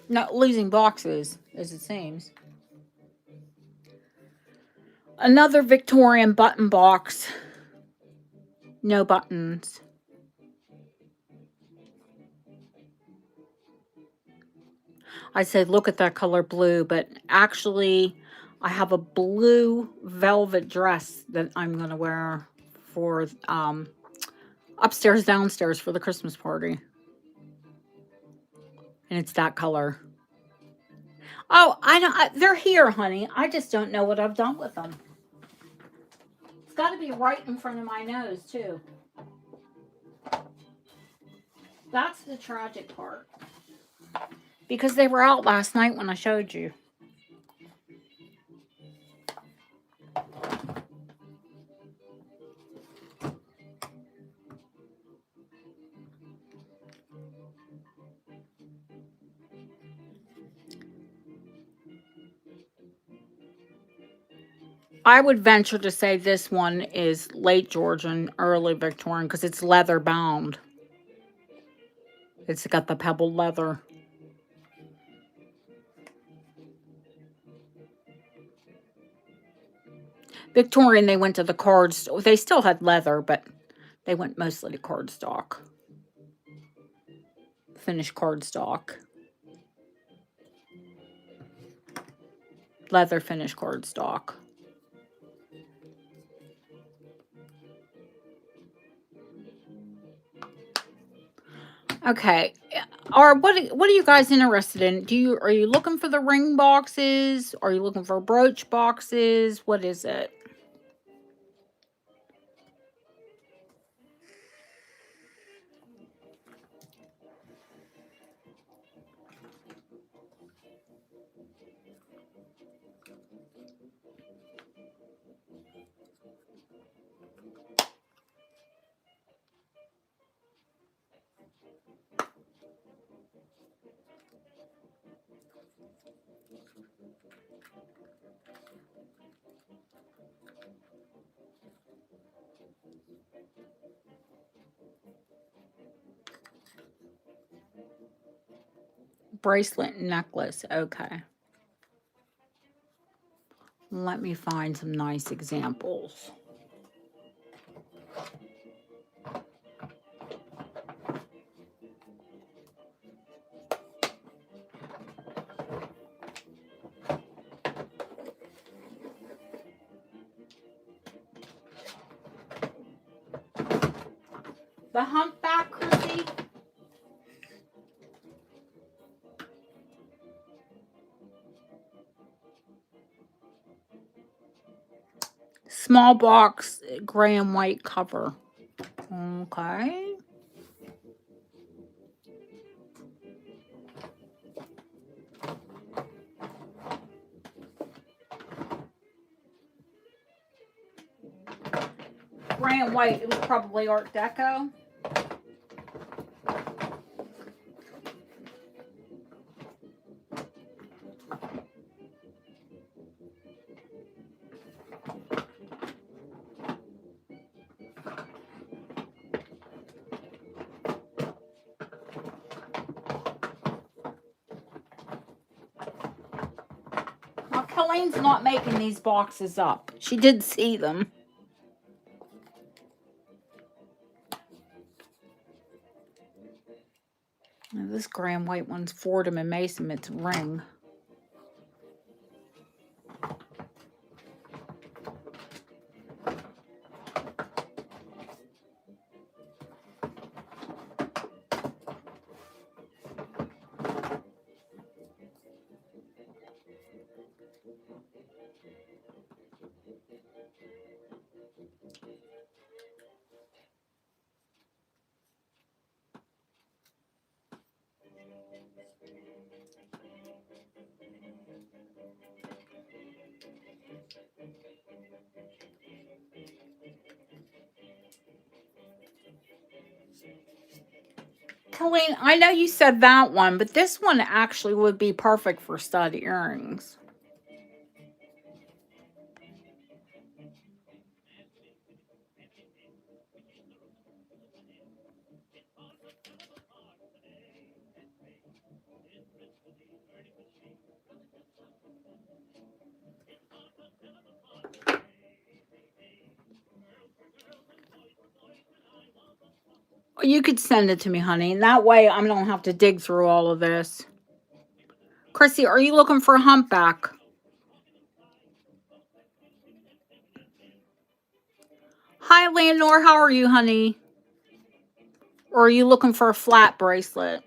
Not losing boxes, as it seems. Another Victorian button box. No buttons. I said, look at that color blue, but actually, I have a blue velvet dress that I'm going to wear for upstairs, downstairs for the Christmas party. And it's that color. Oh, I don't. They're here, honey. I just don't know what I've done with them. It's got to be right in front of my nose too. That's the tragic part. Because they were out last night when I showed you. I would venture to say this one is late Georgian, early Victorian because it's leather bound. It's got the pebbled leather. Victorian, they went to the cards. They still had leather, but they went mostly to cardstock. Finished cardstock. Leather finished cardstock. Okay. Or what are you guys interested in? Are you looking for the ring boxes? Are you looking for brooch boxes? What is it? Bracelet and necklace. Okay. Let me find some nice examples. The humpback, Chrissy? Small box, gray and white cover. Okay. Gray and white, it was probably Art Deco. Now, Colleen's not making these boxes up. She did see them. Now, this gray and white one's Fordham and Mason. It's ring. Colleen, I know you said that one, but this one actually would be perfect for stud earrings. You could send it to me, honey, and that way I don't have to dig through all of this. Chrissy, are you looking for a humpback? Hi, Leonore. How are you, honey? Or are you looking for a flat bracelet?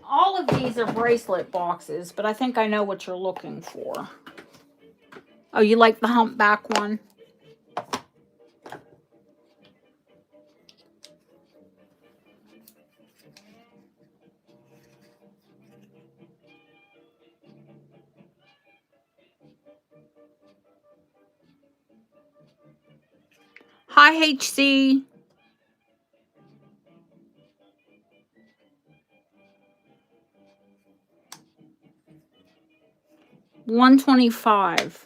All of these are bracelet boxes, but I think I know what you're looking for. Oh, you like the humpback one? Hi, HC. $125.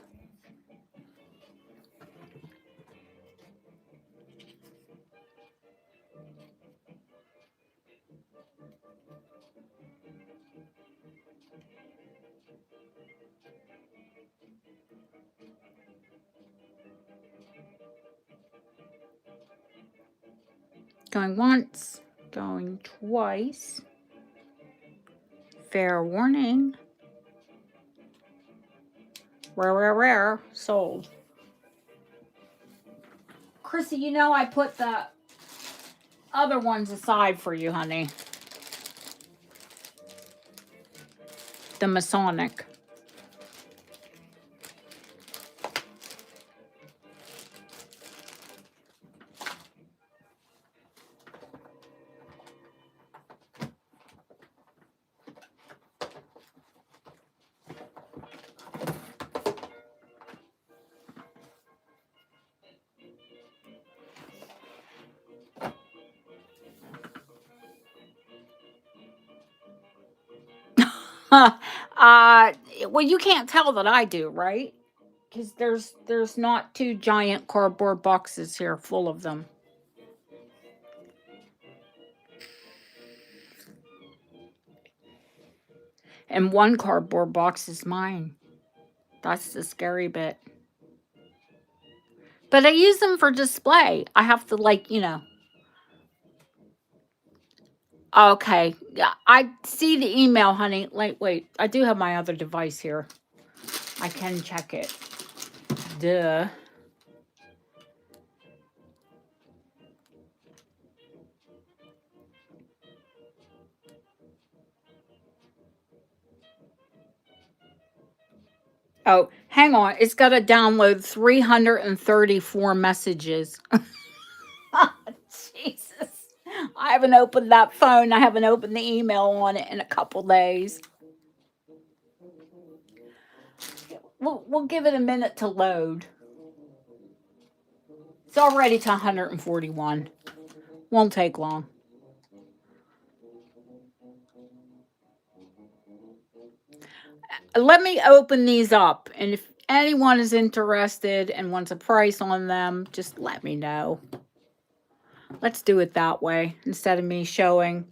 Going once, going twice. Fair warning. Rare. Sold. Chrissy, you know I put the other ones aside for you, honey. The Masonic. Well, you can't tell that I do, right? Because there's not two giant cardboard boxes here full of them. And one cardboard box is mine. That's the scary bit. But I use them for display. I have to, like, you know. Okay. Yeah, I see the email, honey. Wait. I do have my other device here. I can check it. Duh. Oh, hang on. It's got to download 334 messages. Jesus. I haven't opened that phone. I haven't opened the email on it in a couple days. We'll give it a minute to load. It's already to 141. Won't take long. Let me open these up, and if anyone is interested and wants a price on them, just let me know. Let's do it that way instead of me showing.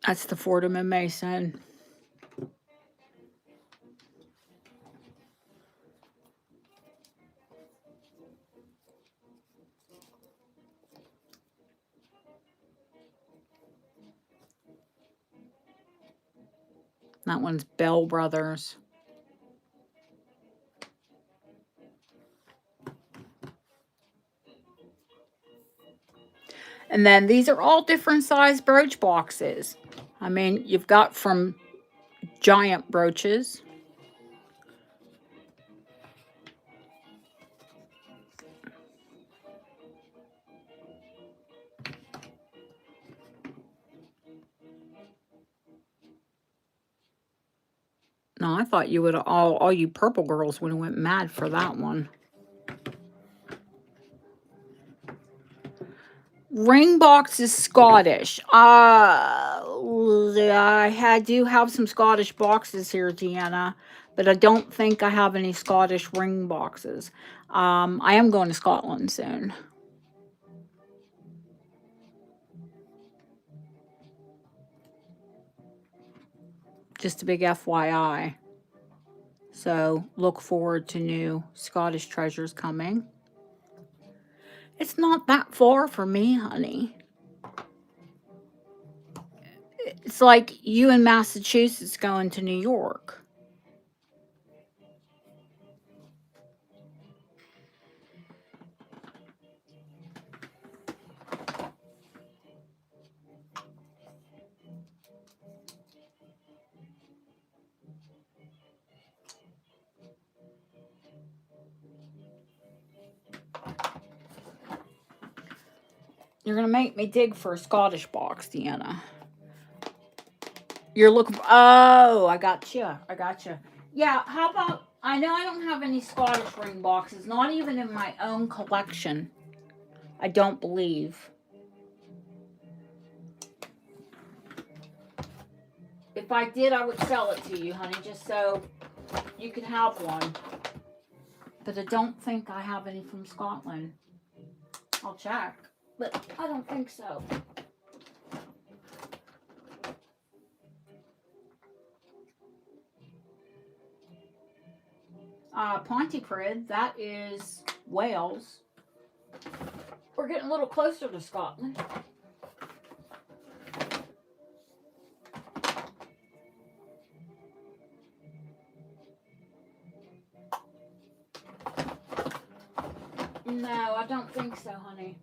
That's the Fordham and Mason. That one's Bell Brothers. And then these are all different size brooch boxes. I mean, you've got from giant brooches. No, I thought you would all you purple girls would have went mad for that one. Ring box is Scottish. I do have some Scottish boxes here, Deanna, but I don't think I have any Scottish ring boxes. I am going to Scotland soon. Just a big FYI. So look forward to new Scottish treasures coming. It's not that far from me, honey. It's like you in Massachusetts going to New York. You're going to make me dig for a Scottish box, Deanna. You're looking for... Oh, I got you. I got you. Yeah, how about... I know I don't have any Scottish ring boxes, not even in my own collection. I don't believe. If I did, I would sell it to you, honey, just so you could have one. But I don't think I have any from Scotland. I'll check, but I don't think so. Pontypridd, that is Wales. We're getting a little closer to Scotland. No, I don't think so, honey.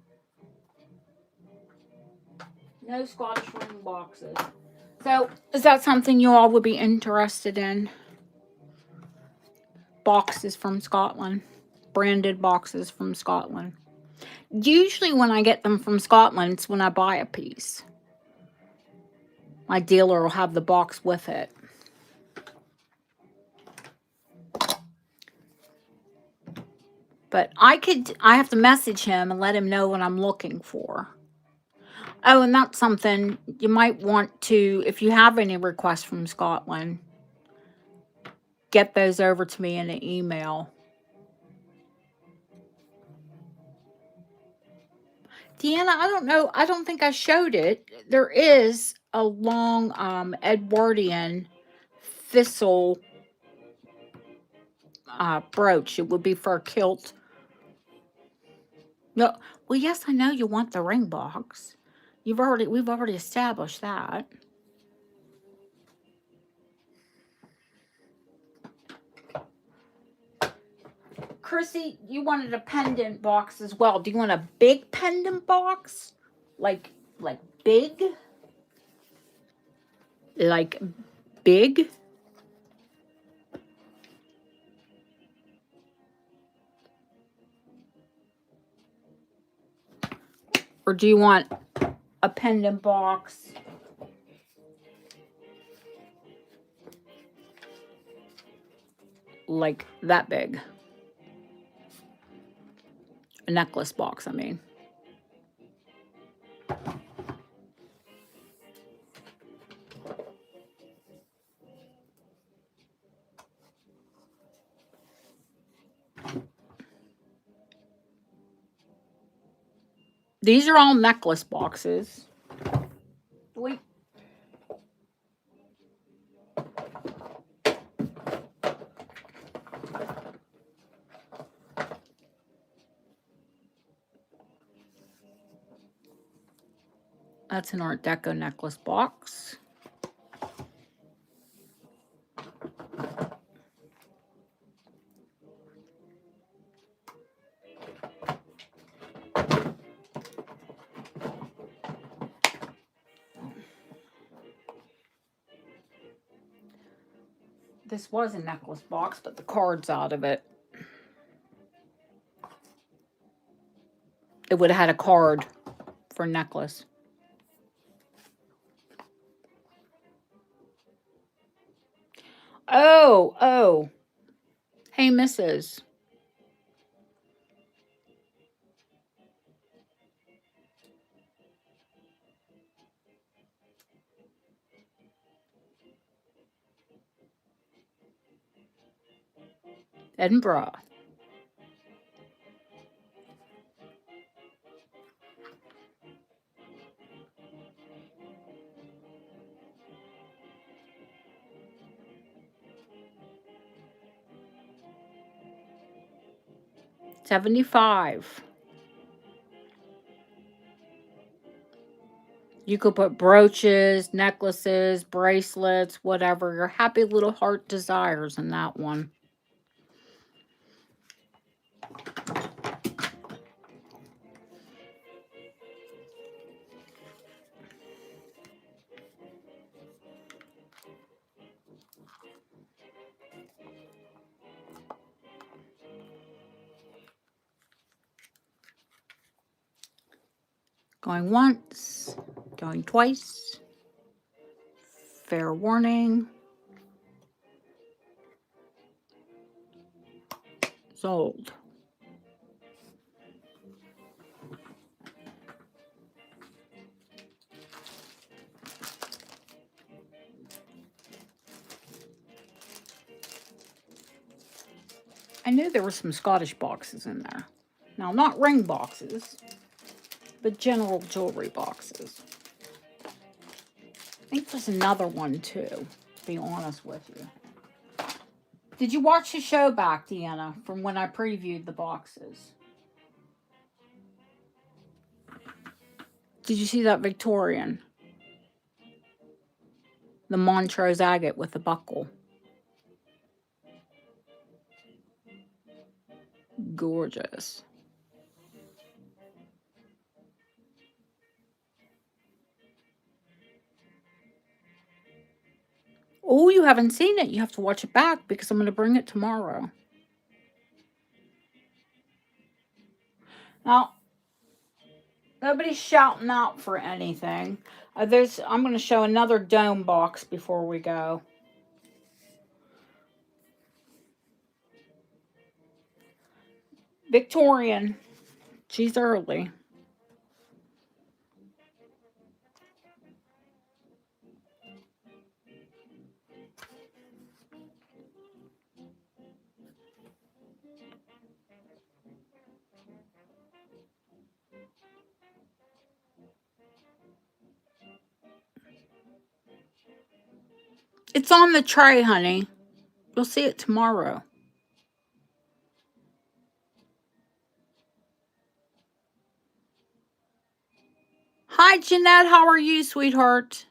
No Scottish ring boxes. So, is that something you all would be interested in? Boxes from Scotland. Branded boxes from Scotland. Usually when I get them from Scotland, it's when I buy a piece. My dealer will have the box with it. But I have to message him and let him know what I'm looking for. Oh, and that's something you might want to, if you have any requests from Scotland, get those over to me in an email. Deanna, I don't know. I don't think I showed it. There is a long Edwardian thistle brooch. It would be for a kilt. No, well, yes, I know you want the ring box. We've already established that. Chrissy, you wanted a pendant box as well. Do you want a big pendant box? Like big? Like big? Or do you want a pendant box like that big? A necklace box, I mean. These are all necklace boxes. Wait. That's an Art Deco necklace box. This was a necklace box, but the card's out of it. It would have had a card for necklace. Oh. Hey, Mrs. Edinburgh. $75. You could put brooches, necklaces, bracelets, whatever your happy little heart desires in that one. Going once, going twice. Fair warning. Sold. I knew there were some Scottish boxes in there. Now, not ring boxes, but general jewelry boxes. I think there's another one too, to be honest with you. Did you watch the show back, Deanna, from when I previewed the boxes? Did you see that Victorian? The Montrose agate with the buckle. Gorgeous. Oh, you haven't seen it. You have to watch it back because I'm going to bring it tomorrow. Now, nobody's shouting out for anything. I'm going to show another dome box before we go. Victorian. She's early. It's on the tray, honey. You'll see it tomorrow. Hi, Jeanette. How are you, sweetheart?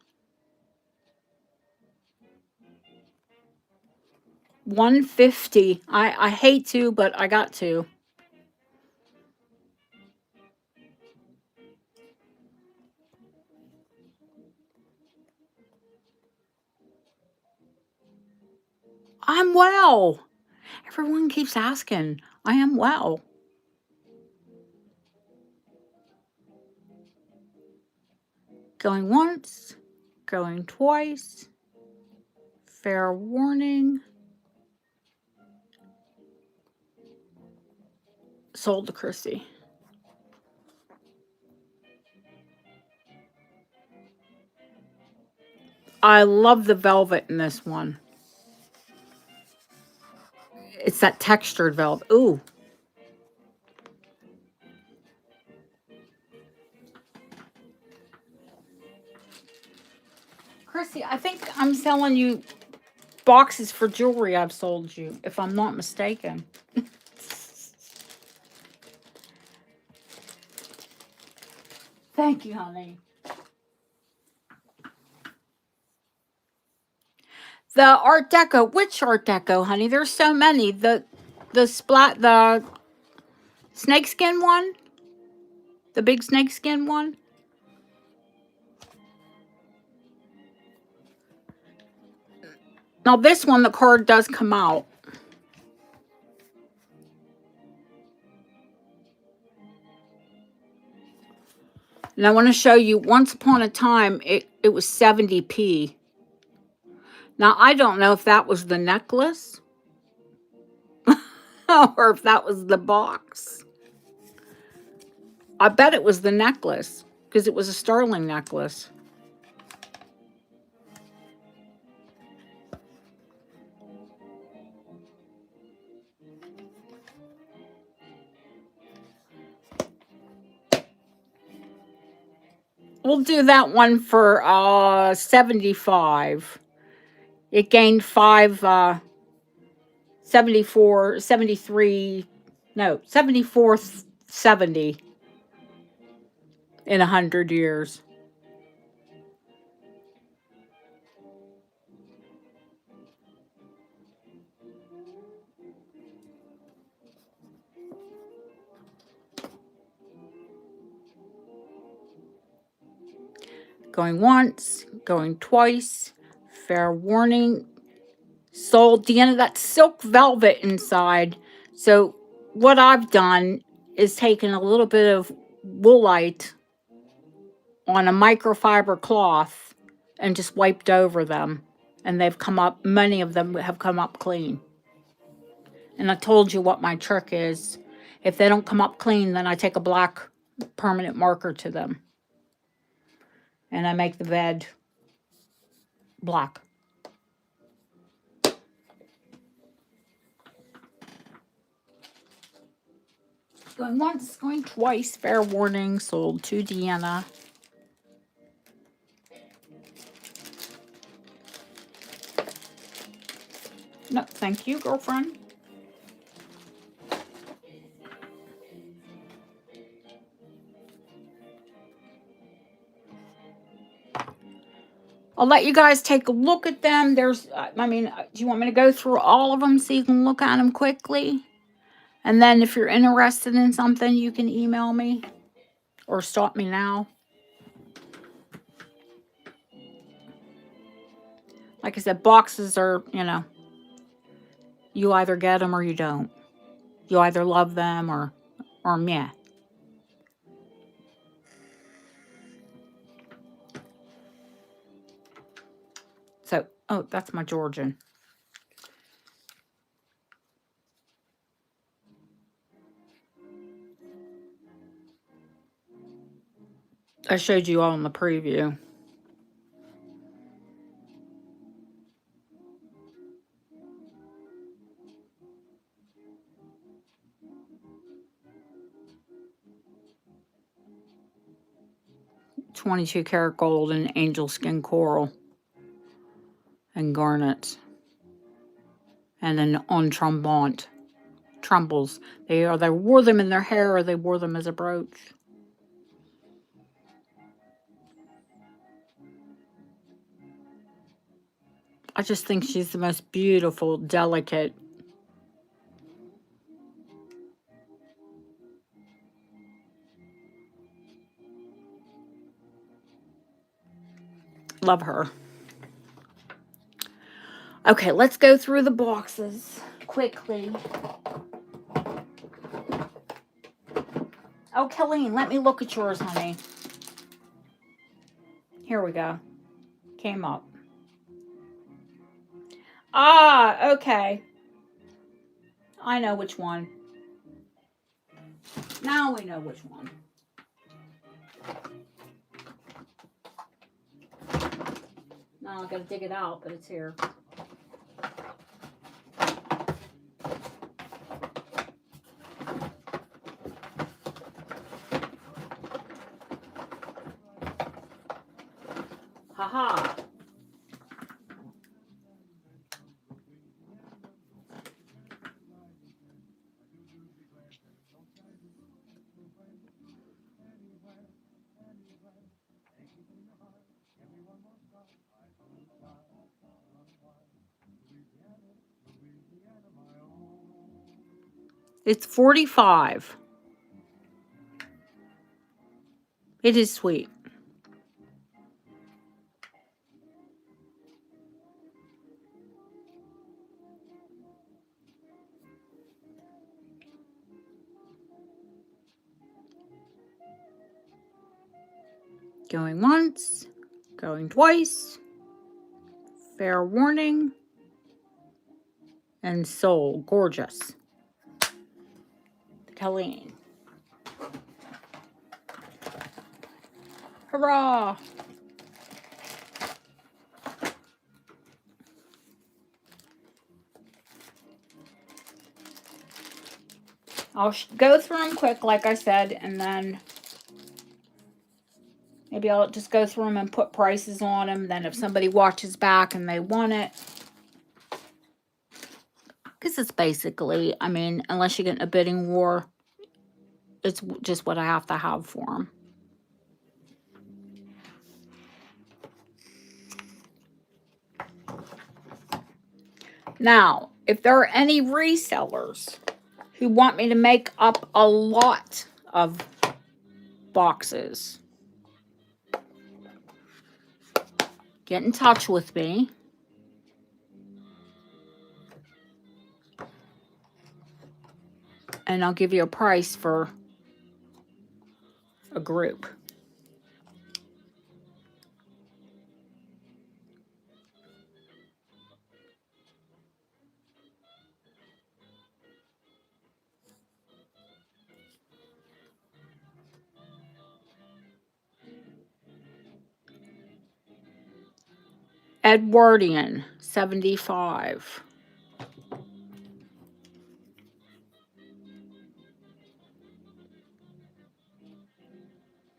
150. I hate to, but I got to. I'm well. Everyone keeps asking. I am well. Going once, going twice. Fair warning. Sold to Chrissy. I love the velvet in this one. It's that textured velvet. Ooh. Chrissy, I think I'm selling you boxes for jewelry I've sold you, if I'm not mistaken. Thank you, honey. The Art Deco. Which Art Deco, honey? There's so many. The snakeskin one? The big snakeskin one? Now this one, the card does come out. And I want to show you, once upon a time, it was 70p. Now, I don't know if that was the necklace or if that was the box. I bet it was the necklace because it was a sterling necklace. We'll do that one for 75. It gained 74, 73, no, 74, 70 in 100 years. Going once, going twice. Fair warning. Sold. Deanna, that's silk velvet inside. So what I've done is taken a little bit of woolite on a microfiber cloth and just wiped over them. And they've come up, many of them have come up clean. And I told you what my trick is. If they don't come up clean, then I take a black permanent marker to them. And I make the bed black. Going once, going twice. Fair warning. Sold to Deanna. No, thank you, girlfriend. I'll let you guys take a look at them. There's, I mean, do you want me to go through all of them so you can look at them quickly? And then if you're interested in something, you can email me or stop me now. Like I said, boxes are, you know, you either get them or you don't. You either love them or meh. So, oh, that's my Georgian. I showed you all in the preview. .22 karat gold and angel skin coral and garnet. And then on trombant. Trumbles. They wore them in their hair or they wore them as a brooch. I just think she's the most beautiful, delicate. Love her. Okay, let's go through the boxes quickly. Oh, Colleen, let me look at yours, honey. Here we go. Came up. Ah, okay. I know which one. Now we know which one. Now I gotta dig it out, but it's here. Haha. It's 45. It is sweet. Going once, going twice. Fair warning. And soul, gorgeous. Colleen. Hurrah! I'll go through them quick, like I said, and then maybe I'll just go through them and put prices on them. Then if somebody watches back and they want it, because it's basically, I mean, unless you get in a bidding war, it's just what I have to have for them. Now, if there are any resellers who want me to make up a lot of boxes, get in touch with me. And I'll give you a price for a group. Edwardian, 75.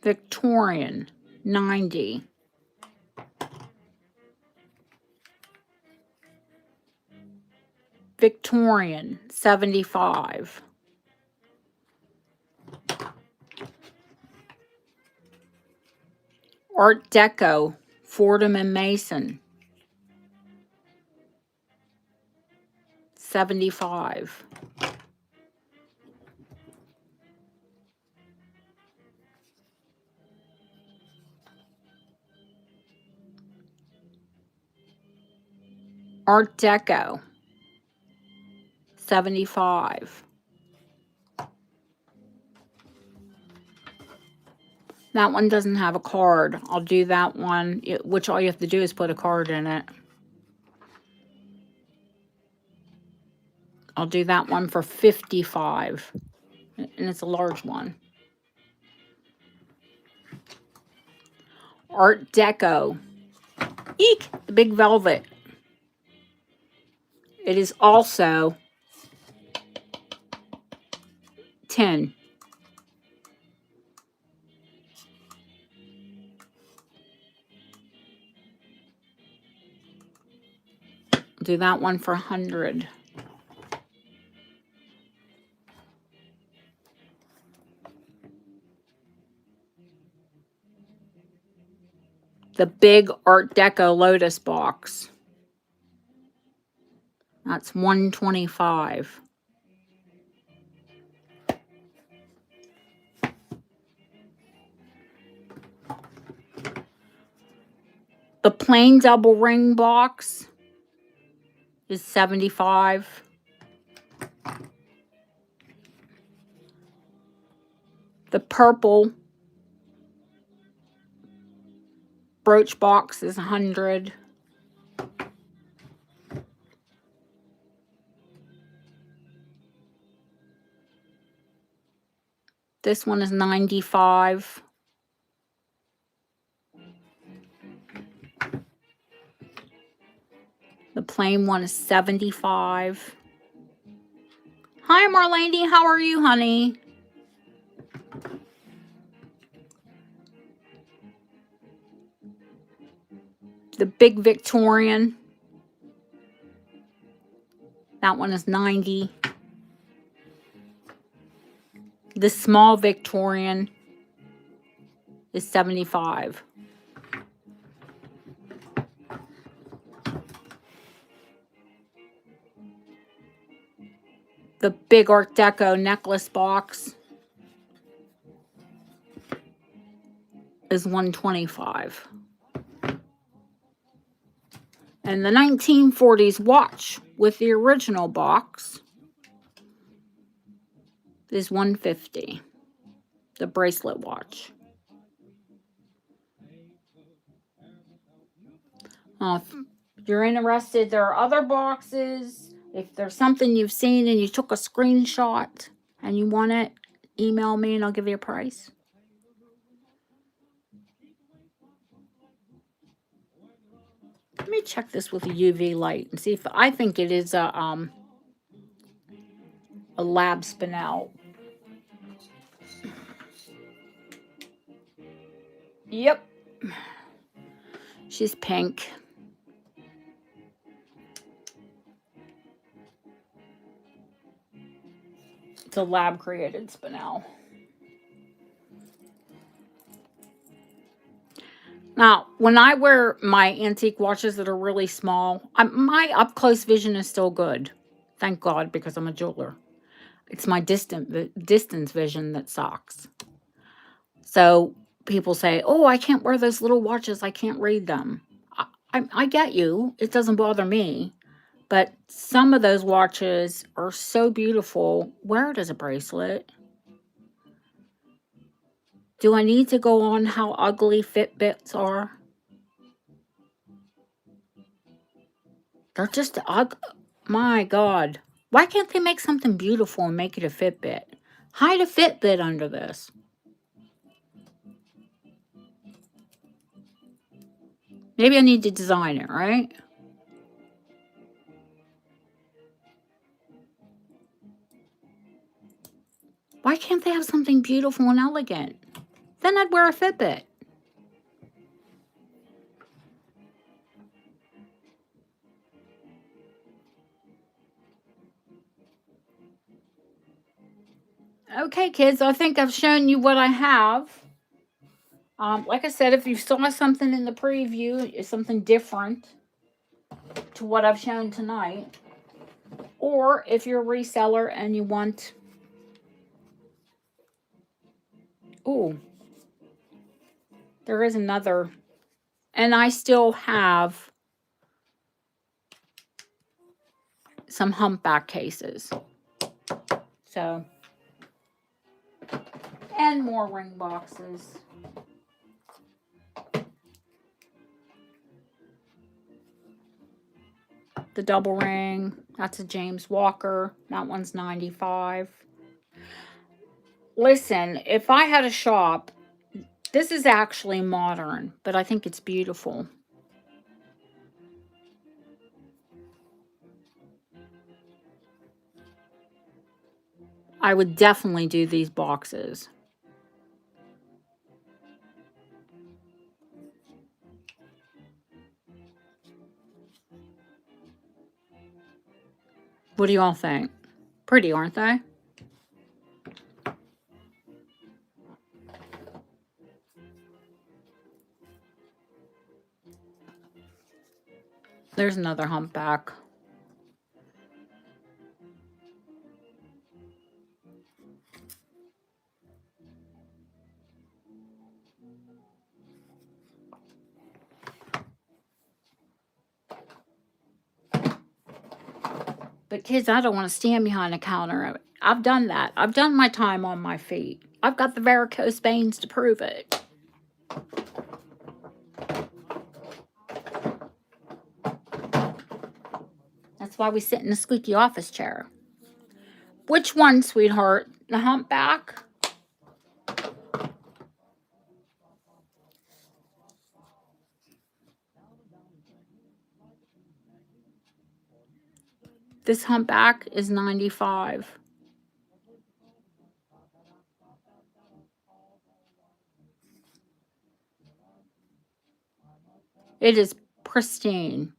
Victorian, 90. Victorian, 75. Art Deco, Fordham and Mason, 75. Art Deco, 75. That one doesn't have a card. I'll do that one, which all you have to do is put a card in it. I'll do that one for 55. And it's a large one. Art Deco. Eek! The big velvet. It is also 10. Do that one for 100. The big Art Deco Lotus box. That's 125. The plain double ring box is 75. The purple brooch box is 100. This one is 95. The plain one is 75. Hi, Marlene. How are you, honey? The big Victorian. That one is 90. The small Victorian is 75. The big Art Deco necklace box is 125. And the 1940s watch with the original box is 150. The bracelet watch. If you're interested, there are other boxes. If there's something you've seen and you took a screenshot and you want it, email me and I'll give you a price. Let me check this with a UV light and see if I think it is a lab spinel. Yep. She's pink. It's a lab created spinel. Now, when I wear my antique watches that are really small, my up-close vision is still good. Thank God, because I'm a jeweler. It's my distance vision that sucks. So people say, oh, I can't wear those little watches. I can't read them. I get you. It doesn't bother me. But some of those watches are so beautiful. Wear it as a bracelet. Do I need to go on how ugly Fitbits are? They're just my God. Why can't they make something beautiful and make it a Fitbit? Hide a Fitbit under this. Maybe I need to design it, right? Why can't they have something beautiful and elegant? Then I'd wear a Fitbit. Okay, kids, I think I've shown you what I have. Like I said, if you saw something in the preview, it's something different to what I've shown tonight. Or if you're a reseller and you want... Ooh. There is another... And I still have some humpback cases. So... And more ring boxes. The double ring, that's a James Walker. That one's $95. Listen, if I had a shop, this is actually modern, but I think it's beautiful. I would definitely do these boxes. What do you all think? Pretty, aren't they? There's another humpback. But kids, I don't want to stand behind a counter. I've done that. I've done my time on my feet. I've got the varicose veins to prove it. That's why we sit in the squeaky office chair. Which one, sweetheart? The humpback? This humpback is $95. It is pristine.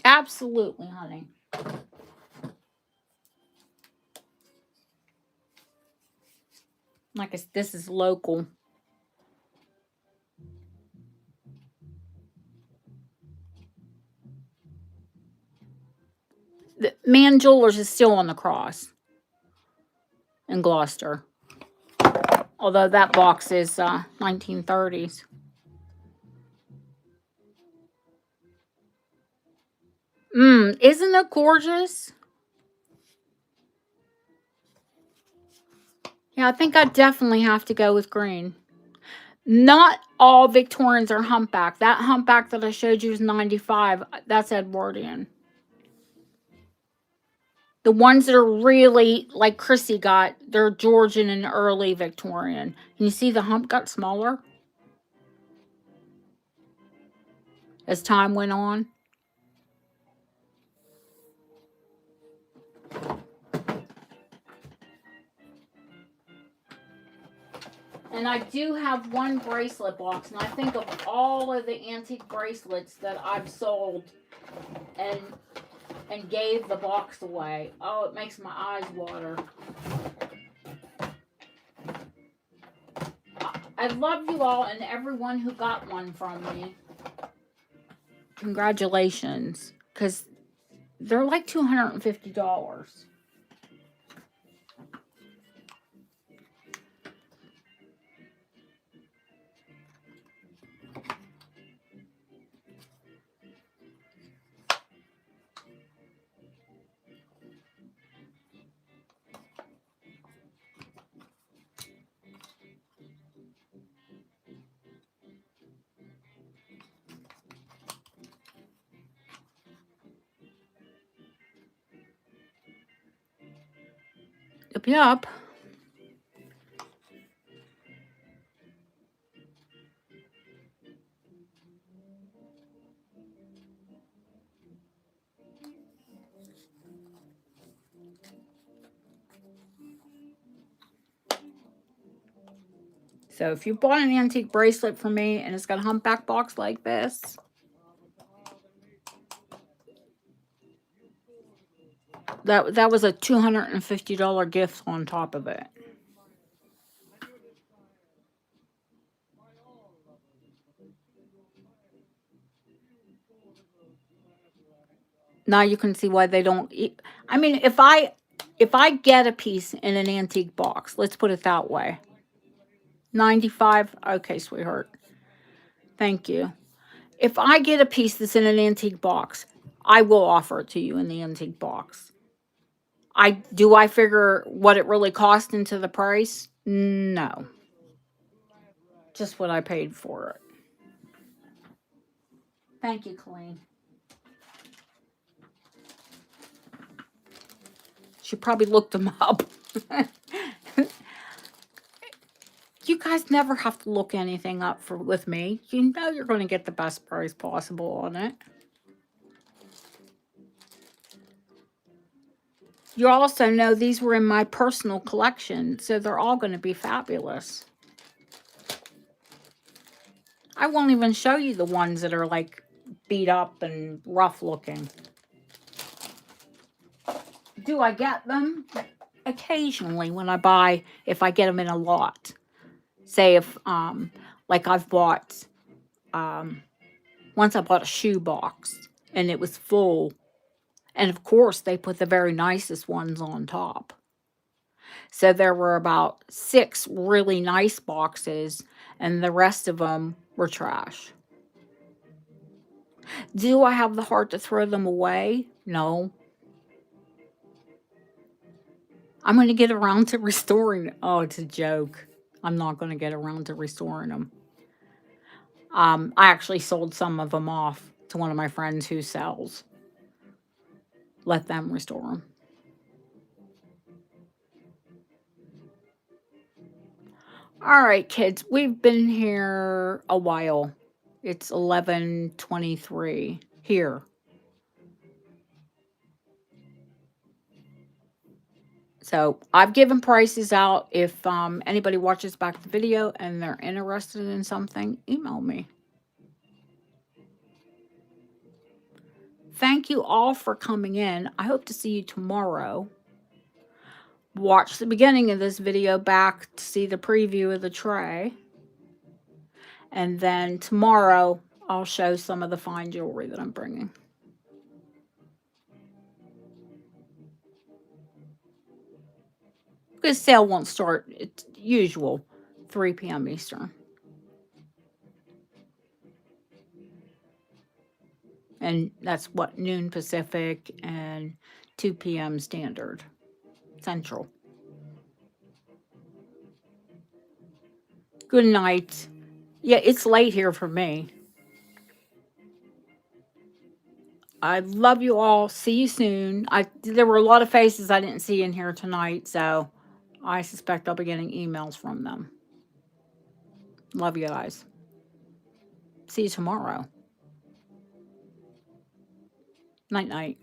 Absolutely, honey. Like this is local. The Man Jewelers is still on the cross in Gloucester. Although that box is 1930s. Isn't it gorgeous? Yeah, I think I definitely have to go with green. Not all Victorians are humpback. That humpback that I showed you is 95. That's Edwardian. The ones that are really, like Chrissy got, they're Georgian and early Victorian. Can you see the hump got smaller as time went on? And I do have one bracelet box, and I think of all of the antique bracelets that I've sold and gave the box away. Oh, it makes my eyes water. I love you all and everyone who got one from me. Congratulations. Because they're like $250. Yep, yep. So if you bought an antique bracelet from me and it's got a humpback box like this, that was a $250 gift on top of it. Now you can see why they don't eat. I mean, if I get a piece in an antique box, let's put it that way. 95. Okay, sweetheart. Thank you. If I get a piece that's in an antique box, I will offer it to you in the antique box. Do I figure what it really cost into the price? No. Just what I paid for it. Thank you, Colleen. She probably looked them up. You guys never have to look anything up with me. You know you're going to get the best price possible on it. You also know these were in my personal collection, so they're all going to be fabulous. I won't even show you the ones that are like beat up and rough looking. Do I get them? Occasionally when I buy, if I get them in a lot. Say if, like I've bought, once I bought a shoe box and it was full. And of course, they put the very nicest ones on top. So there were about 6 really nice boxes, and the rest of them were trash. Do I have the heart to throw them away? No. I'm going to get around to restoring. Oh, it's a joke. I'm not going to get around to restoring them. I actually sold some of them off to one of my friends who sells. Let them restore them. All right, kids, we've been here a while. It's 11:23 here. So I've given prices out. If anybody watches back the video and they're interested in something, email me. Thank you all for coming in. I hope to see you tomorrow. Watch the beginning of this video back to see the preview of the tray. And then tomorrow, I'll show some of the fine jewelry that I'm bringing. Because sale won't start, it's usual, 3 p.m. Eastern. And that's what, noon Pacific and 2 p.m. Standard Central. Good night. Yeah, it's late here for me. I love you all. See you soon. There were a lot of faces I didn't see in here tonight, so I suspect I'll be getting emails from them. Love you guys. See you tomorrow. Night, night.